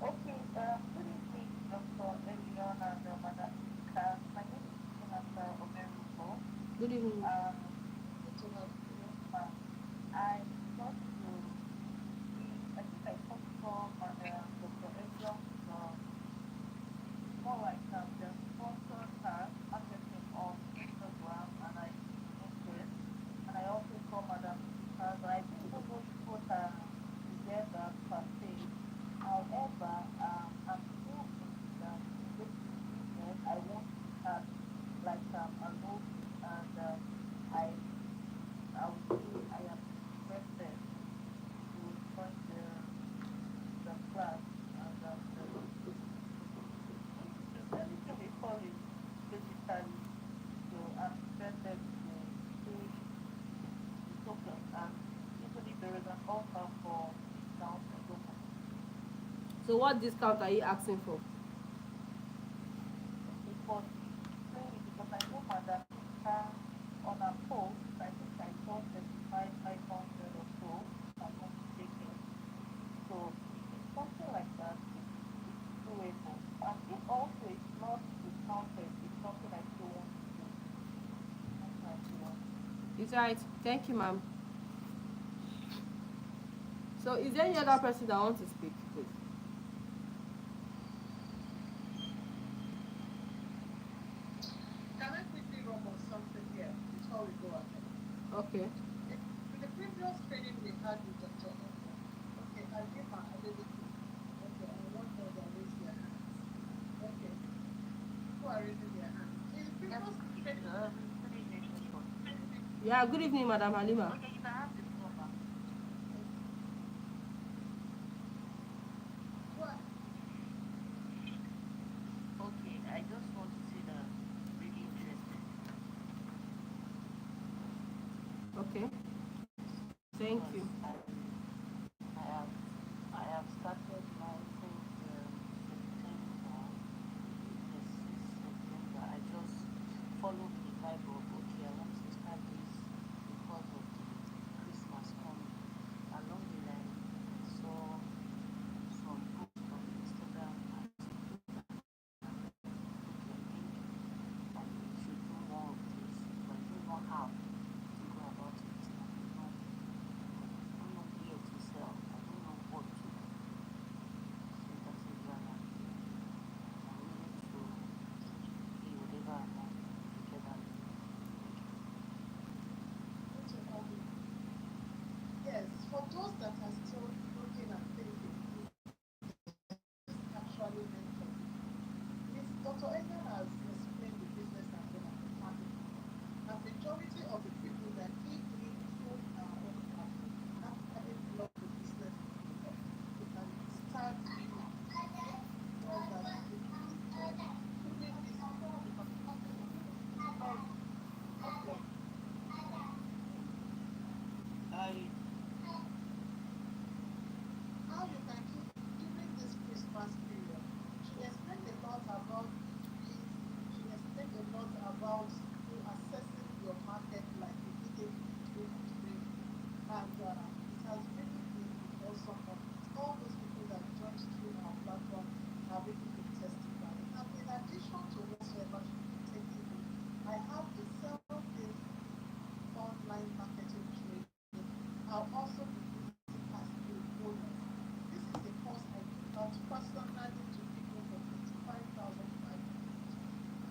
Okay, good evening, Dr. Elion and Madam Ika. My name is Chinasa Omeruko. Good evening. Good to have you. Yes, ma'am. I got to see, I think I first saw Madam Dr. Elion from more like the sponsored her marketing on Instagram, and I took interest. And I also saw Madam at like an office, and I I would say I am interested to join the class, and anything we call it basically. So I'm interested to take the token, and even if there is an offer for discount, I don't mind. So what discount are you asking for? Okay, for the training, because I know Madam Ika on a post, I think I saw 35,500 or so, if I'm not mistaken. So if it's something like that, it's doable. And if also it's not discounted, it's something I still want to do. Something I still want to do. It's right. Thank you, ma'am. So is there any other person that wants to speak, please? Can I quickly rub on something here before we go ahead? Okay. In the previous training we had with Dr. Oko, okay, I give my ability. Okay, I want those that raise their hands. Okay, who are raising their hands? In the Yes, previous please. training, Good evening, Doctor. Yeah, good evening, Madam Halima. Okay, you can have the floor, ma'am. what Okay, I just want to say that I'm really interested Okay. Thank because you. I have I have started my since September. Yes, since September. I just followed the vibe of okay, I want to start this because of the Christmas coming. Along the line, I saw some posts on Instagram and TikTok, and I was like, okay, I think I should do more of this, but I don't know how to go about it. I don't know where to sell. I don't know what to do. So that is why I'm willing to pay whatever amount to get that. to all the yes, for those that are still looking and thinking, is actually meant for you. Miss Dr. Edgar has explained the business and the market. A majority of the people that keep in through our own platform actually love the business we love. We can start doing all that we enjoy doing this sorry, problem. I How you can keep during this Christmas period. She explained a lot about fees. She explained a lot about you assessing your market like immediately during the training. And it has really been awesome of it. All those people that joined through our platform have really been testifying. And in addition to whatsoever she's been taking in, I have a 7 days online marketing training. I'll also be using as a bonus. This is a course I give out personally to people for 25,500.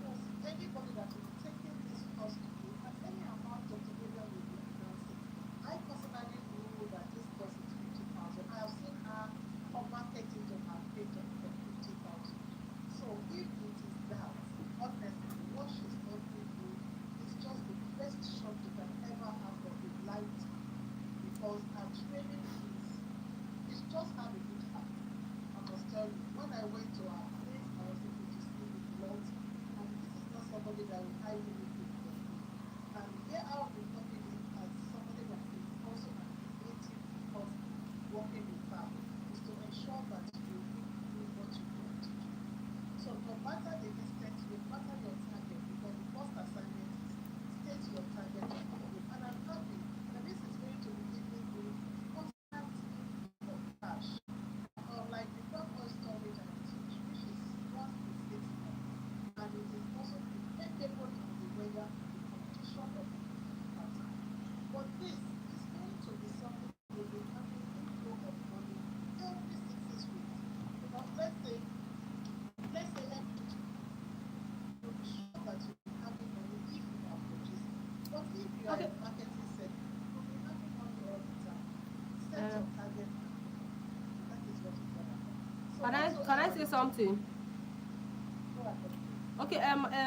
So anybody that will be taking this course today at any amount Dr. Gabriel will be announcing, I personally know that this course is 50,000. I have seen her on marketing on her page for 50,000. So if it is that, honestly, what she's offering you is just the best shot you can ever have for a lifetime because her training is just have a good heart. I must tell you, when I went to her place, I was able to see the lot, and this is not somebody that will hide anything from me. And here I'll be coming in as somebody that is also an creative person working with her is to ensure that you really do what you want to do. So no matter the distance, no matter your target, because the first assignment is state your target of your goal. And I'm happy that this is going to be giving you constant inflow of cash. Like the crop oil storage and teach, which is once in 6 months. And it is also dependable on the weather and the condition of the pattern. But this is going to be something you will be having inflow of money every 6 weeks. Let's say every 2 weeks, you'll be sure that you'll be having money if you are producing. But if you are Okay. in marketing sector, you'll be having money all the time. Set Uh, your target and that is what it's all about. So can I say whatsoever you take, something? go ahead, please. Okay,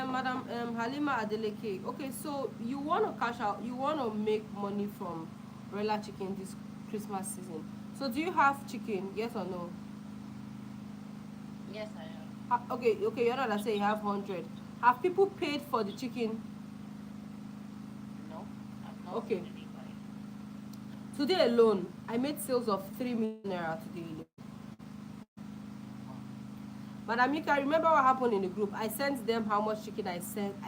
Madam Halima Adeleke. Okay, so you want to cash out, you want to make money from broiler chicken this Christmas season. So do you have chicken? Yes or no? Yes, I am. Okay, you're not gonna say you have 100. Have people paid for the chicken? No, I've not Okay. seen anybody. Today alone, I made sales of 3 million naira today alone. Madam Mika, remember what happened in the group? I sent them how much chicken I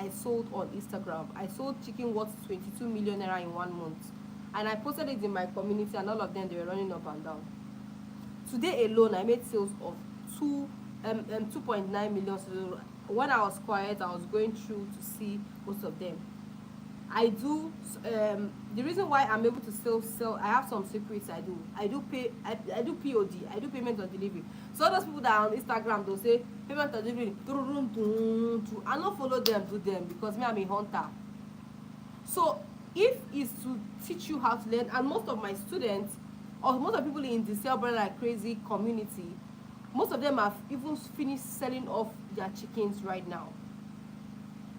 sold on Instagram. I sold chicken worth 22 million naira in 1 month. And I posted it in my community, and all of them, they were running up and down. Today alone, I made sales of 2.9 million. So when I was quiet, I was going through to see most of them. I do the reason why I'm able to sell, I have some secrets. I do pay, I do POD, I do payment on delivery. So those people that are on Instagram, they'll say payment on delivery, I not follow them, do them, because me, I'm a hunter. So if it's to teach you how to learn, and most of my students, or most of the people in the sell bread like crazy community, most of them have even finished selling off their chickens right now.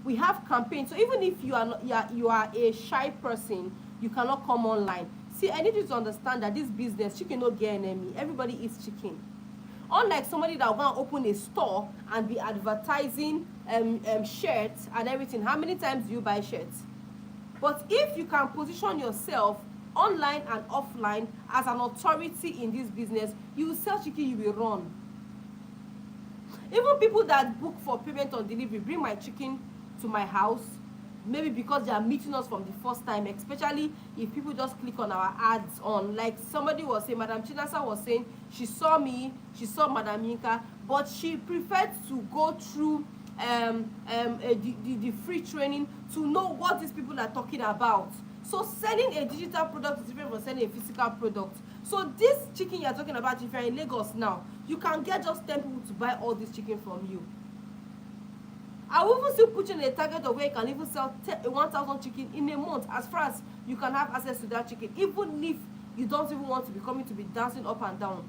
We have campaigns, so even if you are not, you are a shy person, you cannot come online. See, I need you to understand that this business, chicken no get enemy. Everybody eats chicken. Unlike somebody that will go and open a store and be advertising shirts and everything. How many times do you buy shirts? But if you can position yourself online and offline as an authority in this business, you will sell chicken, you will run. Even people that book for payment on delivery, bring my chicken to my house, maybe because they are meeting us from the first time, especially if people just click on our ads on, like somebody was saying, Madam Chinasa was saying, she saw me, she saw Madam Yinka, but she preferred to go through the free training to know what these people are talking about. So selling a digital product is different from selling a physical product. So this chicken you're talking about, if you're in Lagos now, you can get just 10 people to buy all this chicken from you. I will even still put you in a target of where you can even sell 1,000 chicken in a month, as far as you can have access to that chicken, even if you don't even want to be coming to be dancing up and down.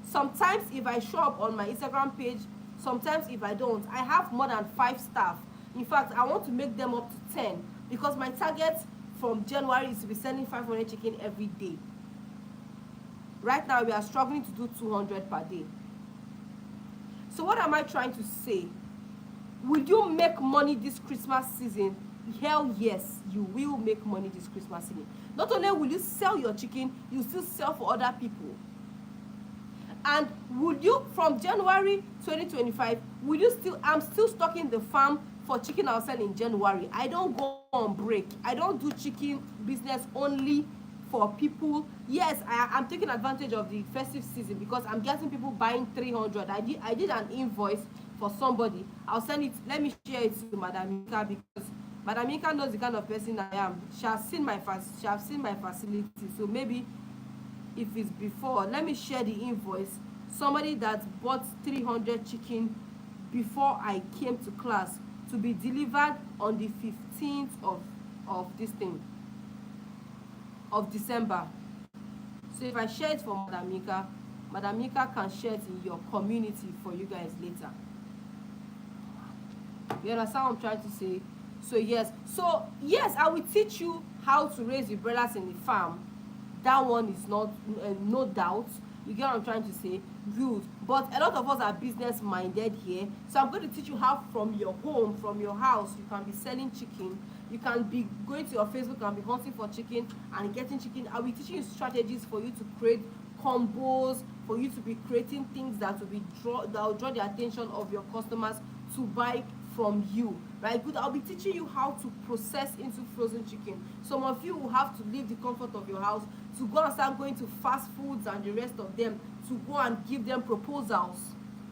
Sometimes if I show up on my Instagram page, sometimes if I don't, I have more than 5 staff. In fact, I want to make them up to 10, because my target from January is to be selling 500 chicken every day. Right now we are struggling to do 200 per day. So what am I trying to say? Will you make money this Christmas season? Hell yes, you will make money this Christmas season. Not only will you sell your chicken, you still sell for other people. And would you, from January 2025, will you still, I'm still stocking the farm for chicken I'll sell in January. I don't go on break. I don't do chicken business only for people. Yes, I'm taking advantage of the festive season because I'm getting people buying 300. I did an invoice for somebody. I'll send it, let me share it to Madam Mika, because Madam Mika knows the kind of person I am. She has seen my facility. So maybe if it's before, let me share the invoice. Somebody that bought 300 chicken before I came to class, to be delivered on the 15th of this thing, of December. So if I share it for Madam Mika can share it in your community for you guys later. You understand what I'm trying to say? So yes, I will teach you how to raise the broilers in the farm. That one is not no doubt. You get what I'm trying to say? Good. But a lot of us are business minded here. So I'm going to teach you how from your home, from your house, you can be selling chicken. You can be going to your Facebook and be hunting for chicken and getting chicken. I'll be teaching you strategies for you to create combos, for you to be creating things that will draw the attention of your customers to buy from you, right? Good. I'll be teaching you how to process into frozen chicken. Some of you will have to leave the comfort of your house to go and start going to fast foods and the rest of them to go and give them proposals.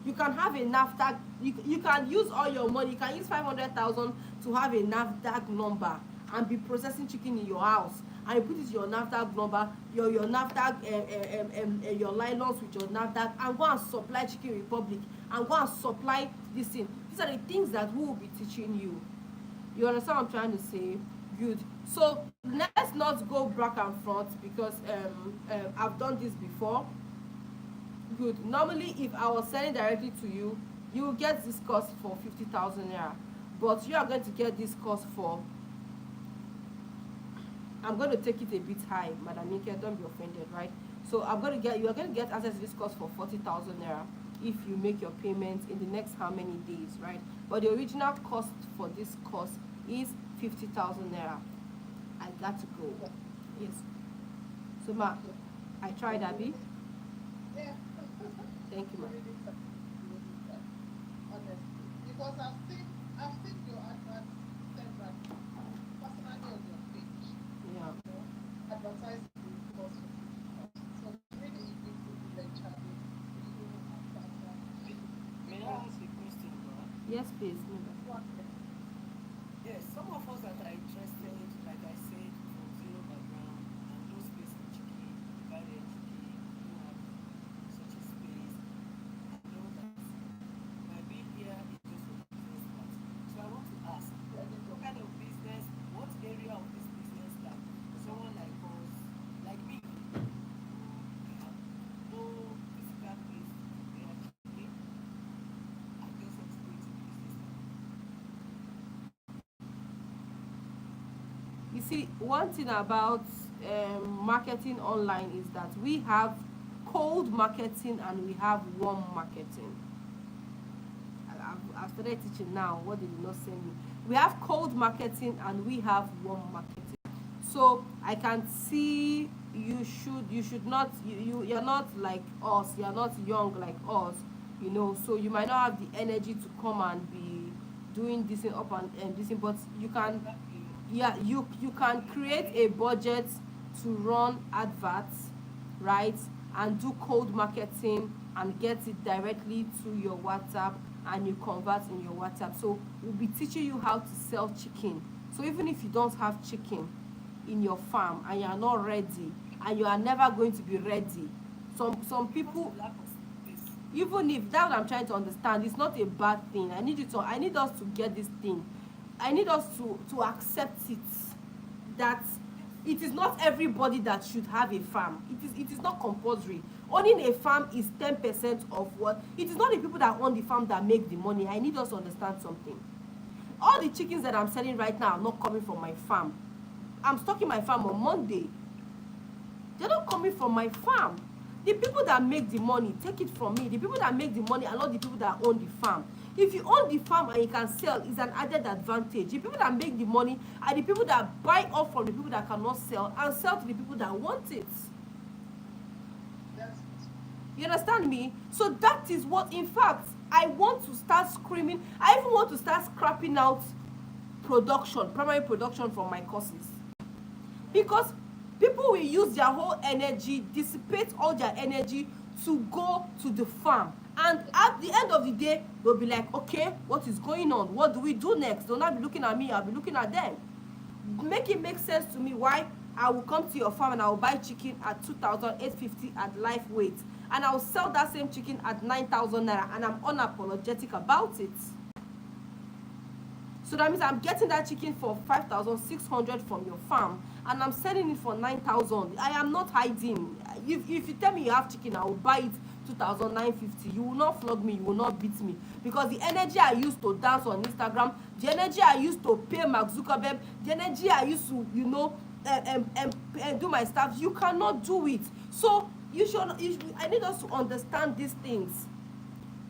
You can have a NAFDAC, you can use all your money, you can use 500,000 to have a NAFDAC number and be processing chicken in your house, and you put it your NAFDAC number, your NAFDAC, your nylons with your NAFDAC, and go and supply Chicken Republic and go and supply this thing. These are the things that we will be teaching you. You understand what I'm trying to say? Good. So let's not go back and front, because I've done this before. Good. Normally if I was selling directly to you, you will get this course for 50,000 naira, but you are going to get this course for, I'm going to take it a bit high, Madam Ike, don't be offended, right? So you are going to get access to this course for 40,000 naira if you make your payments in the next how many days, right? But the original cost for this course is 50,000 naira. I got to go. Yes. So ma, I tried, Abby. Yeah. Thank you, ma. Honestly, because I've seen your advert several times, personally on your page. Yeah. You know, advertising the course for people. So it's really a big privilege having you as partner. May I ask a question, ma? Yes, please. Yes, some of us that are interested, like I said, from zero background and no space for chicken, divided chicken, don't have such a space. I know that my being here is just a business part. So I want to ask, what kind of business, what area of this business that someone like us, like me, I have no physical place to bear chicken, I just want to go into the business now. You see, one thing about marketing online is that we have cold marketing and we have warm marketing. I've started teaching now. What did you not say me? We have cold marketing and we have warm marketing. So I can see you should not you're not like us. You're not young like us. You know, so you might not have the energy to come and be doing this and up and this, but you can, yeah, you can create a budget to run adverts, right, and do cold marketing and get it directly to your WhatsApp, and you convert in your WhatsApp. So we'll be teaching you how to sell chicken. So even if you don't have chicken in your farm and you are not ready and you are never going to be ready, some people, Lack of space. even if that's what I'm trying to understand, it's not a bad thing. I need us to get this thing. I need us to accept it, that it is not everybody that should have a farm. It is not compulsory. Owning a farm is 10% of what, it is not the people that own the farm that make the money. I need us to understand something. All the chickens that I'm selling right now are not coming from my farm. I'm stocking my farm on Monday. They're not coming from my farm. The people that make the money, take it from me. The people that make the money are not the people that own the farm. If you own the farm and you can sell, it's an added advantage. The people that make the money are the people that buy off from the people that cannot sell and sell to the people that want it. That's it. You understand me? So that is what, in fact, I want to start screaming. I even want to start scrapping out production, primary production from my courses. Because people will use their whole energy, dissipate all their energy to go to the farm. And at the end of the day, they'll be like, okay, what is going on? What do we do next? They'll not be looking at me, I'll be looking at them. Make it make sense to me why I will come to your farm and I will buy chicken at 2,850 at live weight. And I will sell that same chicken at 9,000 naira, and I'm unapologetic about it. So that means I'm getting that chicken for 5,600 from your farm, and I'm selling it for 9,000. I am not hiding. If you tell me you have chicken, I will buy it 2,950. You will not flog me, you will not beat me. Because the energy I used to dance on Instagram, the energy I used to pay Mark Zuckerberg, the energy I used to, do my stuff, you cannot do it. So I need us to understand these things.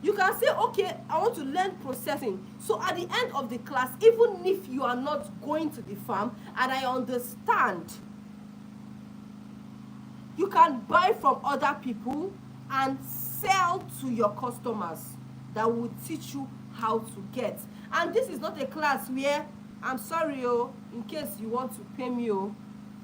You can say, okay, I want to learn processing. So at the end of the class, even if you are not going to the farm, and I understand, you can buy from other people and sell to your customers that will teach you how to get. And this is not a class where, I'm sorry, in case you want to pay me,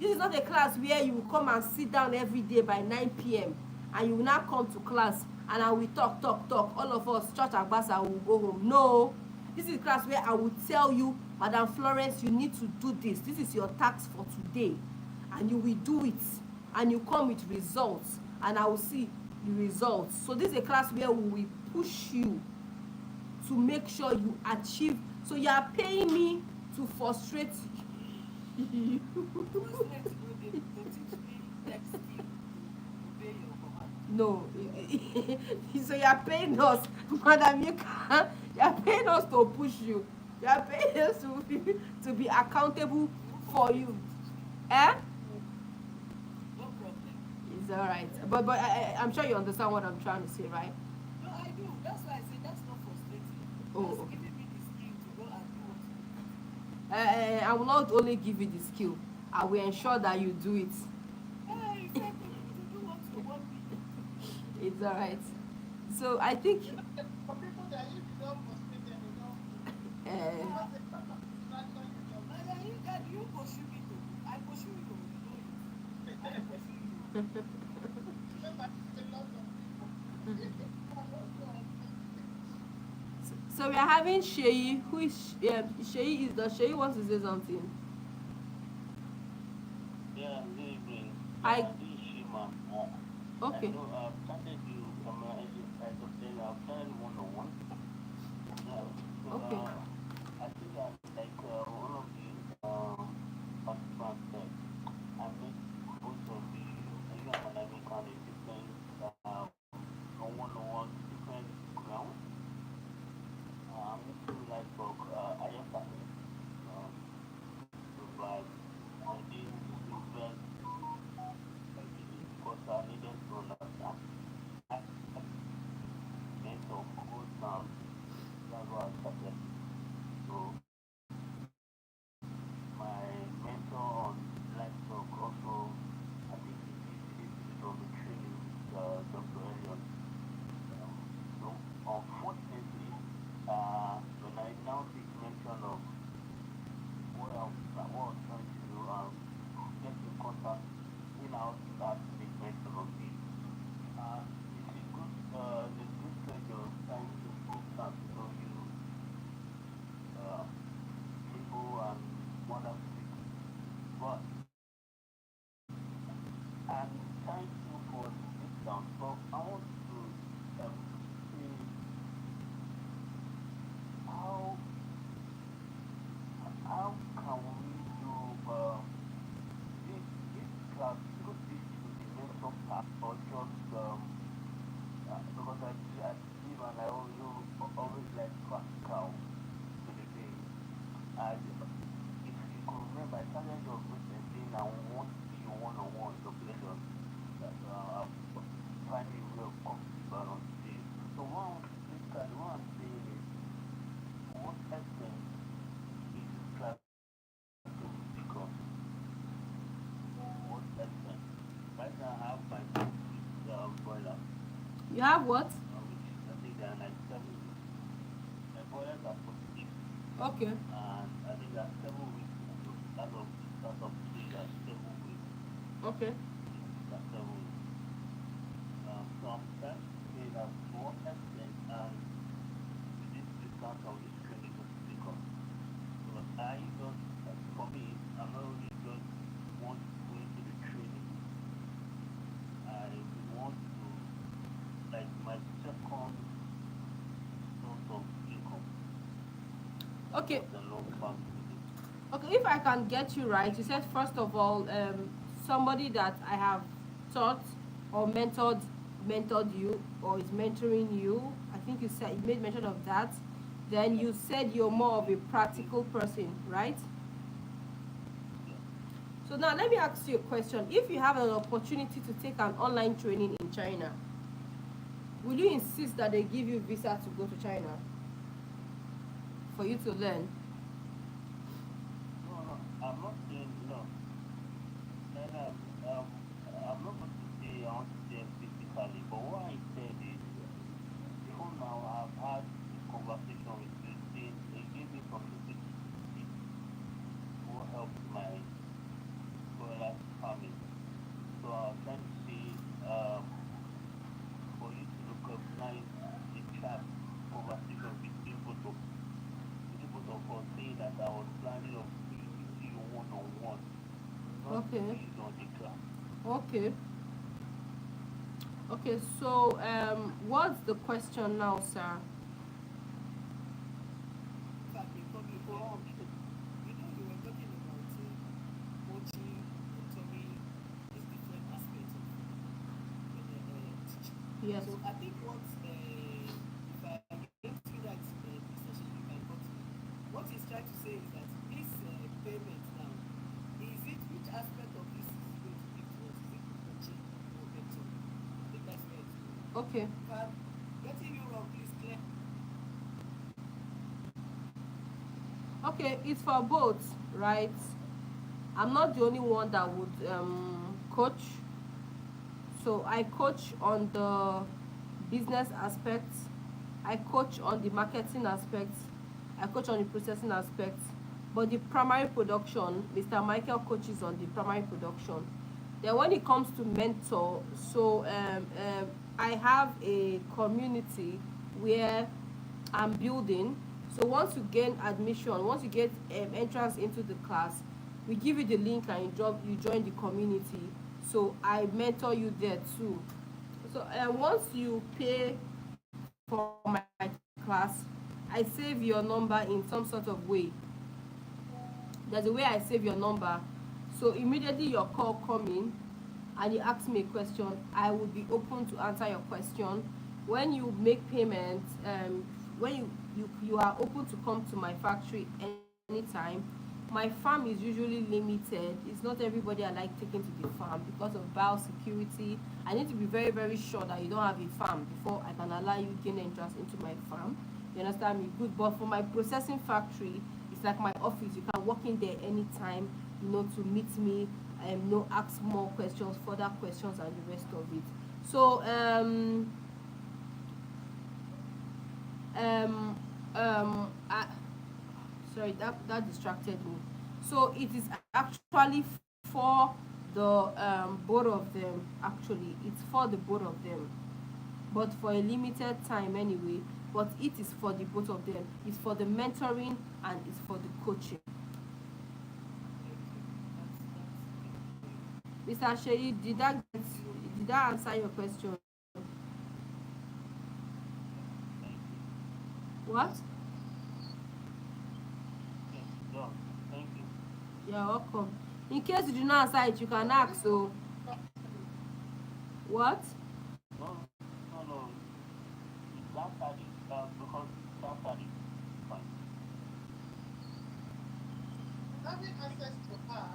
this is not a class where you will come and sit down every day by 9 p.m. and you will now come to class and I will talk. All of us, church Agbasa, will go home. No. This is a class where I will tell you, Madam Florence, you need to do this. This is your task for today. And you will do it. And you come with results. And I will see the results. So this is a class where we will push you to make sure you achieve. So you are paying me to frustrate you. Translate, they teach me tech skill to obey your command. No. So you are paying us, madam. You are paying us to push you. You are paying us to be accountable You push for me you. to teach me. Eh? No problem. It's all right. But I'm sure you understand what I'm trying to say, right? No, I do. That's why I say that's not frustrating. That's Oh. giving me the skill to go and do what you need me to do. I will not only give you the skill. I will ensure that you do it. Hey, you said to do what you want me to do. It's all right. So I think. You know, there are some people that if you don't frustrate them, they don't move. Uh, Once they start on distraction, you jump. And then you can you pursue me to. I pursue you, you know it. I pursue you. Remember, a lot of people. A lot of so we are having Sheyi. Who is Sheyi? Does Sheyi wants to say something? Yeah, good evening. I. This is Shima. I Okay. know I've started you, as of then I've started one-on-one. So, Okay. I think that, like, one of the participants said, I met both of you and Madam on a different, on one-on-one, different ground. I'm into like, I just started, um, but I didn't invest because I needed to understand. I mentor goes down. That's why I started. So my mentor on livestock also, I think he did a bit of a training with Dr. Elliot. So unfortunately, when I now take mention of what I was trying to do, get in contact, in our start to make mention of it. It's a good, the good pleasure trying to put that to you, uh, people and other people. But I'm trying to for this down. So I want to see how can we do this this class could be to the mental part or just because I believe and I always like practical to the day. And if you could remember, I started off with saying I want to be one-on-one population that finding a way of comfortable on stage. So what I'm saying is, what essence is this class to become? What essence? Right now I have my boiler, You have what? which I think they are like 7 weeks. My boilers are 46, Okay. and I think that's 7 weeks. So as of today, that's 7 weeks. Okay. That's 7 weeks. So I'm trying to say that more extent and with this discount of this training to pick up. Because I just, for me, I'm not really just want to go into the training. I would want to, like, my second source of income Okay. for the long family. Okay. If I can get you right, you said first of all, somebody that I have taught or mentored you or is mentoring you. I think you said you made mention of that. Then you said you're more of a practical person, right? Yeah. So now let me ask you a question. If you have an opportunity to take an online training in China, will you insist that they give you visa to go to China for you to learn? No, no, I'm not saying no. No, no, I'm not going to say I want to say physically, but what I said is, before now, I've had this conversation with Christine. They gave me some tips who helped my brother's family. So I was trying to see for you to recognize the chat conversation between both of us, saying that I was planning on being with you one-on-one, not Okay. based on the class. Okay. Okay. So what's the question now, sir? In fact, they probably So then you were talking about coaching, mentoring, these different aspects of teaching. Yes. So I think what if I get to that Mr. Sheyi, you can cut me. What he's trying to say is that this payment now, is it which aspect of this is going to give to us? Is it coaching or mentor? I think that's where it's going. Okay. If I'm getting you wrong, please clear. Okay, it's for both, right? I'm not the only one that would coach. So I coach on the business aspects, I coach on the marketing aspects, I coach on the processing aspects. But the primary production, Mr. Michael coaches on the primary production. Then when it comes to mentor, so I have a community where I'm building. So once you gain admission, once you get entrance into the class, we give you the link and you join the community. So I mentor you there too. So once you pay for my class, I save your number in some sort of way. There's a way I save your number. So immediately your call come in and you ask me a question, I will be open to answer your question. When you make payment, when you are open to come to my factory anytime. My farm is usually limited. It's not everybody I like taking to the farm because of biosecurity. I need to be very, very sure that you don't have a farm before I can allow you gain entrance into my farm. You understand me? Good. But for my processing factory, it's like my office. You can walk in there anytime, to meet me, ask more questions, further questions, and the rest of it. So, I, sorry, that distracted me. So it is actually for the both of them. Actually, it's for the both of them, but for a limited time anyway. But it is for the both of them. It's for the mentoring and it's for the coaching. Mr. Sheyi, did that answer your question? What? Yes, done. Thank you. You're welcome. In case you do not answer it, you can ask. So what? No, no, no. It's answered it because it's answered it. Fine. Having access to her